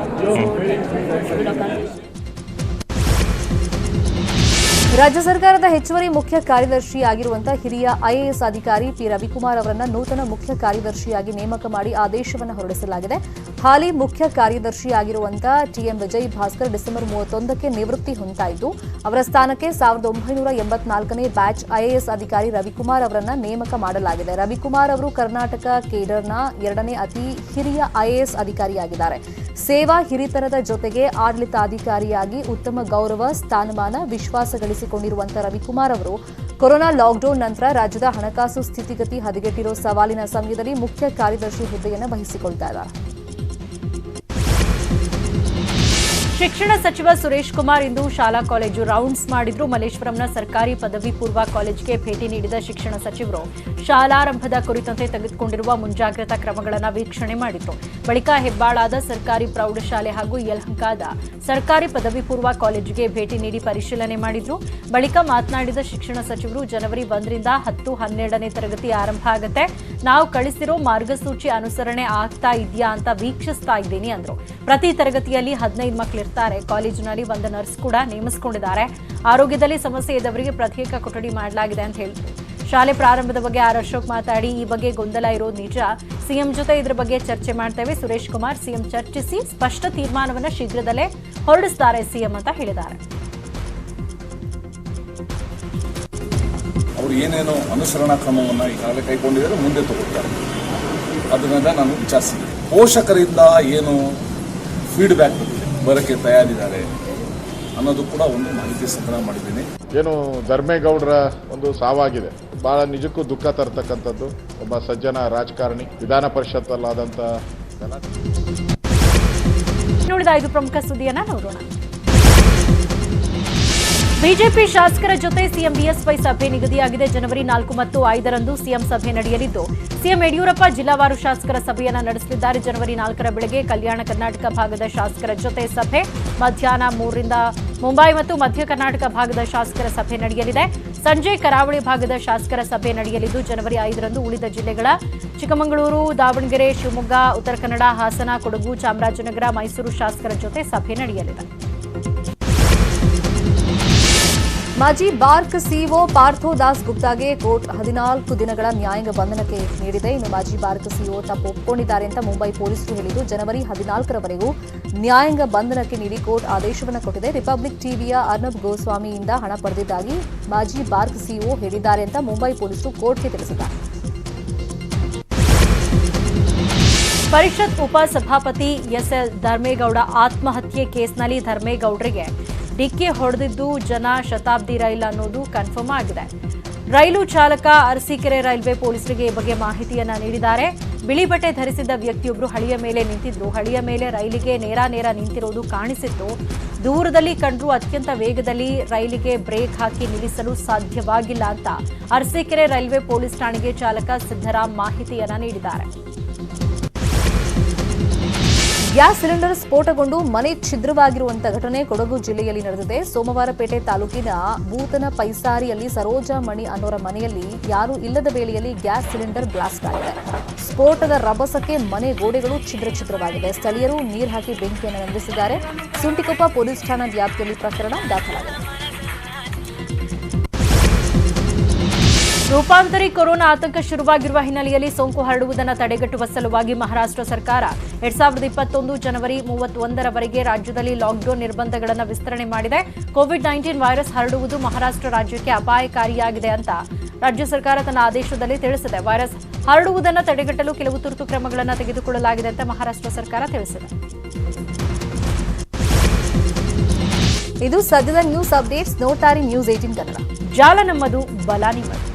ರಾಜ್ಯ ಸರ್ಕಾರದ ಹೆಚ್ಚುವರಿ ಮುಖ್ಯ ಕಾರ್ಯದರ್ಶಿಯಾಗಿರುವಂತಹ ಹಿರಿಯ ಐಎಎಸ್ ಅಧಿಕಾರಿ ಪಿ ರವಿಕುಮಾರ್ ಅವರನ್ನ ನೂತನ ಮುಖ್ಯ ಕಾರ್ಯದರ್ಶಿಯಾಗಿ ನೇಮಕ ಮಾಡಿ ಆದೇಶವನ್ನು ಹೊರಡಿಸಲಾಗಿದೆ. ಹಾಲಿ ಮುಖ್ಯ ಕಾರ್ಯದರ್ಶಿಯಾಗಿರುವಂತಹ ಟಿಎಂ ವಿಜಯ್ ಭಾಸ್ಕರ್ ಡಿಸೆಂಬರ್ 31ಕ್ಕೆ ನಿವೃತ್ತಿ ಹೊಂದಿದ್ದು ಅವರ ಸ್ಥಾನಕ್ಕೆ 1984ನೇ ಬ್ಯಾಚ್ ಐಎಎಸ್ ಅಧಿಕಾರಿ ರವಿಕುಮಾರ್ ಅವರನ್ನ ನೇಮಕ ಮಾಡಲಾಗಿದೆ. ರವಿಕುಮಾರ್ ಅವರು ಕರ್ನಾಟಕ ಕೇಡರ್ನ 2ನೇ ಅತಿ ಹಿರಿಯ ಐಎಎಸ್ ಅಧಿಕಾರಿಯಾಗಿದ್ದಾರೆ. ಸೇವಾ ಹಿರಿತನದ ಜೊತೆಗೆ ಆಡಳಿತಾಧಿಕಾರಿಯಾಗಿ ಉತ್ತಮ ಗೌರವ ಸ್ಥಾನಮಾನ ವಿಶ್ವಾಸ ಗಳಿಸಿಕೊಂಡಿರುವಂತಹ ರವಿಕುಮಾರ್ ಅವರು ಕೊರೋನಾ ಲಾಕ್ಡೌನ್ ನಂತರ ರಾಜ್ಯದ ಹಣಕಾಸು ಸ್ಥಿತಿಗತಿ ಹದಗೆಟ್ಟಿರೋ ಸವಾಲಿನ ಸಮಯದಲ್ಲಿ ಮುಖ್ಯ ಕಾರ್ಯದರ್ಶಿ ಹುದ್ದೆಯನ್ನು ವಹಿಸಿಕೊಳ್ತಾ ಇದ್ದಾರೆ. ಶಿಕ್ಷಣ ಸಚಿವ ಸುರೇಶ್ ಕುಮಾರ್ ಇಂದು ಶಾಲಾ ಕಾಲೇಜು ರೌಂಡ್ಸ್ ಮಾಡಿದ್ರು. ಮಲ್ಲೇಶ್ವರಂನ ಸರ್ಕಾರಿ ಪದವಿ ಪೂರ್ವ ಕಾಲೇಜಿಗೆ ಭೇಟಿ ನೀಡಿದ ಶಿಕ್ಷಣ ಸಚಿವರು ಶಾಲಾರಂಭದ ಕುರಿತಂತೆ ತೆಗೆದುಕೊಂಡಿರುವ ಮುಂಜಾಗ್ರತಾ ಕ್ರಮಗಳನ್ನು ವೀಕ್ಷಣೆ ಮಾಡಿದ್ರು. ಬಳಿಕ ಹೆಬ್ಬಾಳಾದ ಸರ್ಕಾರಿ ಪ್ರೌಢಶಾಲೆ ಹಾಗೂ ಯಲಹಂಕದ ಸರ್ಕಾರಿ ಪದವಿ ಪೂರ್ವ ಕಾಲೇಜಿಗೆ ಭೇಟಿ ನೀಡಿ ಪರಿಶೀಲನೆ ಮಾಡಿದ್ರು. ಬಳಿಕ ಮಾತನಾಡಿದ ಶಿಕ್ಷಣ ಸಚಿವರು ಜನವರಿ 1ರಿಂದ 10-12ನೇ ತರಗತಿ ಆರಂಭ ಆಗುತ್ತೆ. ನಾವು ಕಳಿಸಿರೋ ಮಾರ್ಗಸೂಚಿ ಅನುಸರಣೆ ಆಗ್ತಾ ಇದೆಯಾ ಅಂತ ವೀಕ್ಷಿಸ್ತಾ ಇದ್ದೀನಿ ಅಂದ್ರು. ಪ್ರತಿ ತರಗತಿಯಲ್ಲಿ 15 ಮಕ್ಕಳು ಕಾಲೇಜಿನಲ್ಲಿ ಒಂದು ನರ್ಸ್ ಕೂಡ ನೇಮಿಸಿಕೊಂಡಿದ್ದಾರೆ. ಆರೋಗ್ಯದಲ್ಲಿ ಸಮಸ್ಯೆ ಇದ್ದವರಿಗೆ ಪ್ರತ್ಯೇಕ ಕೊಠಡಿ ಮಾಡಲಾಗಿದೆ ಅಂತ ಹೇಳಿದ್ರು. ಶಾಲೆ ಪ್ರಾರಂಭದ ಬಗ್ಗೆ ಆರ್ ಅಶೋಕ್ ಮಾತಾಡಿ ಈ ಬಗ್ಗೆ ಗೊಂದಲ ಇರೋದು ನಿಜ. ಸಿಎಂ ಜೊತೆ ಇದರ ಬಗ್ಗೆ ಚರ್ಚೆ ಮಾಡ್ತೇವೆ. ಸುರೇಶ್ ಕುಮಾರ್ ಸಿಎಂ ಚರ್ಚಿಸಿ ಸ್ಪಷ್ಟ ತೀರ್ಮಾನವನ್ನು ಶೀಘ್ರದಲ್ಲೇ ಹೊರಡಿಸುತ್ತಾರೆ ಸಿಎಂ ಅಂತ ಹೇಳಿದ್ದಾರೆ. ಅವರು ಏನೇನೋ ಅನುಸರಣಾ ಕ್ರಮವನ್ನು ಈಗಾಗಲೇ ಕೈಗೊಂಡಿದ್ದಾರೆ, ಮುಂದೆ ತಗೊಳ್ತಾರೆ. ಅದನ್ನೆಲ್ಲ ನಾನು ವಿಚಾರಿಸಿದ್ದೀನಿ. ಪೋಷಕರಿಂದ ಏನು ಫೀಡ್ಬ್ಯಾಕ್ ಬರೋಕ್ಕೆ ತಯಾರಿದ್ದಾರೆ ಅನ್ನೋದು ಕೂಡ ಒಂದು ಮಾಹಿತಿ ಸಂಗ್ರಹ ಮಾಡಿದ್ದೀನಿ. ಏನು ಧರ್ಮೇಗೌಡರ ಒಂದು ಸಾವಾಗಿದೆ, ಬಹಳ ನಿಜಕ್ಕೂ ದುಃಖ ತರತಕ್ಕಂಥದ್ದು. ಒಬ್ಬ ಸಜ್ಜನ ರಾಜಕಾರಣಿ, ವಿಧಾನ ಪರಿಷತ್ತಲ್ಲಾದಂಥ ನೋಡಿದ 5 ಪ್ರಮುಖ ಸುದ್ದಿಯನ್ನ ನೋಡೋಣ. ಬಿಜೆಪಿ ಶಾಸಕರ ಜೊತೆ ಸಿಎಂ ಬಿಎಸ್ವೈ ಸಭೆ ನಿಗದಿಯಾಗಿದೆ. ಜನವರಿ 4 ಮತ್ತು 5ರಂದು ಸಿಎಂ ಸಭೆ ನಡೆಯಲಿದ್ದು ಸಿಎಂ ಯಡಿಯೂರಪ್ಪ ಜಿಲ್ಲಾವಾರು ಶಾಸಕರ ಸಭೆಯನ್ನು ನಡೆಸಲಿದ್ದಾರೆ. ಜನವರಿ 4ರ ಬೆಳಗ್ಗೆ ಕಲ್ಯಾಣ ಕರ್ನಾಟಕ ಭಾಗದ ಶಾಸಕರ ಜೊತೆ ಸಭೆ, ಮಧ್ಯಾಹ್ನ 3ರಿಂದ ಮುಂಬೈ ಮತ್ತು ಮಧ್ಯ ಕರ್ನಾಟಕ ಭಾಗದ ಶಾಸಕರ ಸಭೆ ನಡೆಯಲಿದೆ. ಸಂಜೆ ಕರಾವಳಿ ಭಾಗದ ಶಾಸಕರ ಸಭೆ ನಡೆಯಲಿದ್ದು ಜನವರಿ 5ರಂದು ಉಳಿದ ಜಿಲ್ಲೆಗಳ ಚಿಕ್ಕಮಗಳೂರು, ದಾವಣಗೆರೆ, ಶಿವಮೊಗ್ಗ, ಉತ್ತರ ಕನ್ನಡ, ಹಾಸನ, ಕೊಡಗು, ಚಾಮರಾಜನಗರ, ಮೈಸೂರು ಶಾಸಕರ ಜೊತೆ ಸಭೆ ನಡೆಯಲಿದೆ. ಮಾಜಿ ಬಾರ್ಕ್ ಸಿಇಒ ಪಾರ್ಥೋ ದಾಸ್ ಗುಪ್ತಾಗೆ ಕೋರ್ಟ್ 14 ದಿನಗಳ ನ್ಯಾಯಾಂಗ ಬಂಧನಕ್ಕೆ ನೀಡಿದೆ. ಇನ್ನು ಮಾಜಿ ಬಾರ್ಕ್ ಸಿಇಒ ತಪ್ಪು ಒಪ್ಪಿಕೊಂಡಿದ್ದಾರೆ ಅಂತ ಮುಂಬೈ ಪೊಲೀಸರು ಹೇಳಿದ್ದು ಜನವರಿ 14ರವರೆಗೂ ನ್ಯಾಯಾಂಗ ಬಂಧನಕ್ಕೆ ನೀಡಿ ಕೋರ್ಟ್ ಆದೇಶವನ್ನು ಕೊಟ್ಟಿದೆ. ರಿಪಬ್ಲಿಕ್ ಟಿವಿಯ ಅರ್ನಬ್ ಗೋಸ್ವಾಮಿಯಿಂದ ಹಣ ಪಡೆದಿದ್ದಾಗಿ ಮಾಜಿ ಬಾರ್ಕ್ ಸಿಇಒ ಹೇಳಿದ್ದಾರೆ ಅಂತ ಮುಂಬೈ ಪೊಲೀಸರು ಕೋರ್ಟ್ಗೆ ತಿಳಿಸಿದ್ದಾರೆ. ಪರಿಷತ್ ಉಪಸಭಾಪತಿ ಎಸ್ಎಲ್ ಧರ್ಮೇಗೌಡ ಆತ್ಮಹತ್ಯೆ ಕೇಸ್ನಲ್ಲಿ ಧರ್ಮೇಗೌಡರಿಗೆ ಡಿಕ್ಕಿ ಹೊಡೆದಿದ್ದು ಜನ ಶತಾಬ್ದಿ ರೈಲು ಅನ್ನೋದು ಕನ್ಫರ್ಮ್ ಆಗಿದೆ. ರೈಲು ಚಾಲಕ ಅರಸೀಕೆರೆ ರೈಲ್ವೆ ಪೊಲೀಸರಿಗೆ ಈ ಬಗ್ಗೆ ಮಾಹಿತಿಯನ್ನ ನೀಡಿದ್ದಾರೆ. ಬಿಳಿ ಬಟ್ಟೆ ಧರಿಸಿದ್ದ ವ್ಯಕ್ತಿಯೊಬ್ಬರು ಹಳಿಯ ಮೇಲೆ ನಿಂತಿದ್ರು. ಹಳಿಯ ಮೇಲೆ ರೈಲಿಗೆ ನೇರ ನಿಂತಿರೋದು ಕಾಣಿಸಿತ್ತು. ದೂರದಲ್ಲಿ ಕಂಡ್ರು ಅತ್ಯಂತ ವೇಗದಲ್ಲಿ ರೈಲಿಗೆ ಬ್ರೇಕ್ ಹಾಕಿ ನಿಲ್ಲಿಸಲು ಸಾಧ್ಯವಾಗಿಲ್ಲ ಅಂತ ಅರಸೀಕೆರೆ ರೈಲ್ವೆ ಪೊಲೀಸ್ ಠಾಣೆಗೆ ಚಾಲಕ ಸಿದ್ದರಾಮ್ ಮಾಹಿತಿಯನ್ನ ನೀಡಿದ್ದಾರೆ. ಗ್ಯಾಸ್ ಸಿಲಿಂಡರ್ ಸ್ಫೋಟಗೊಂಡು ಮನೆ ಛಿದ್ರವಾಗಿರುವಂತಹ ಘಟನೆ ಕೊಡಗು ಜಿಲ್ಲೆಯಲ್ಲಿ ನಡೆದಿದೆ. ಸೋಮವಾರಪೇಟೆ ತಾಲೂಕಿನ ಬೂತನ ಪೈಸಾರಿಯಲ್ಲಿ ಸರೋಜಮಣಿ ಅನ್ನೋರ ಮನೆಯಲ್ಲಿ ಯಾರೂ ಇಲ್ಲದ ವೇಳೆಯಲ್ಲಿ ಗ್ಯಾಸ್ ಸಿಲಿಂಡರ್ ಬ್ಲಾಸ್ಟ್ ಆಗಿದೆ. ಸ್ಫೋಟದ ರಭಸಕ್ಕೆ ಮನೆ ಗೋಡೆಗಳು ಛಿದ್ರವಾಗಿದೆ. ಸ್ಥಳೀಯರು ನೀರು ಹಾಕಿ ಬೆಂಕಿಯನ್ನು ನಂದಿಸಿದ್ದಾರೆ. ಸುಂಟಿಕೊಪ್ಪ ಪೊಲೀಸ್ ಠಾಣಾ ವ್ಯಾಪ್ತಿಯಲ್ಲಿ ಪ್ರಕರಣ ದಾಖಲಾಗಿದೆ. ರೂಪಾಂತರಿ ಕೊರೋನಾ ಆತಂಕ ಶುರುವಾಗಿರುವ ಹಿನ್ನೆಲೆಯಲ್ಲಿ ಸೋಂಕು ಹರಡುವುದನ್ನು ತಡೆಗಟ್ಟುವ ಸಲುವಾಗಿ ಮಹಾರಾಷ್ಟ್ರ ಸರ್ಕಾರ 2021 ಜನವರಿ 31ರವರೆಗೆ ರಾಜ್ಯದಲ್ಲಿ ಲಾಕ್ಡೌನ್ ನಿರ್ಬಂಧಗಳನ್ನು ವಿಸ್ತರಣೆ ಮಾಡಿದೆ. ಕೋವಿಡ್-19 ವೈರಸ್ ಹರಡುವುದು ಮಹಾರಾಷ್ಟ್ರ ರಾಜ್ಯಕ್ಕೆ ಅಪಾಯಕಾರಿಯಾಗಿದೆ ಅಂತ ರಾಜ್ಯ ಸರ್ಕಾರ ತನ್ನ ಆದೇಶದಲ್ಲಿ ತಿಳಿಸಿದೆ. ವೈರಸ್ ಹರಡುವುದನ್ನು ತಡೆಗಟ್ಟಲು ಕೆಲವು ತುರ್ತು ಕ್ರಮಗಳನ್ನು ತೆಗೆದುಕೊಳ್ಳಲಾಗಿದೆ ಅಂತ ಮಹಾರಾಷ್ಟ್ರ ಸರ್ಕಾರ ತಿಳಿಸಿದೆ. ಇದು ಸದ್ಯದ ನ್ಯೂಸ್ ಅಪ್ಡೇಟ್ಸ್. ನೋಡ್ತಾರೆ ನ್ಯೂಸ್ 18 ಕನ್ನಡ. ಜಾಲ ನಮ್ಮದು, ಬಲ ನಿಮ್ಮದು.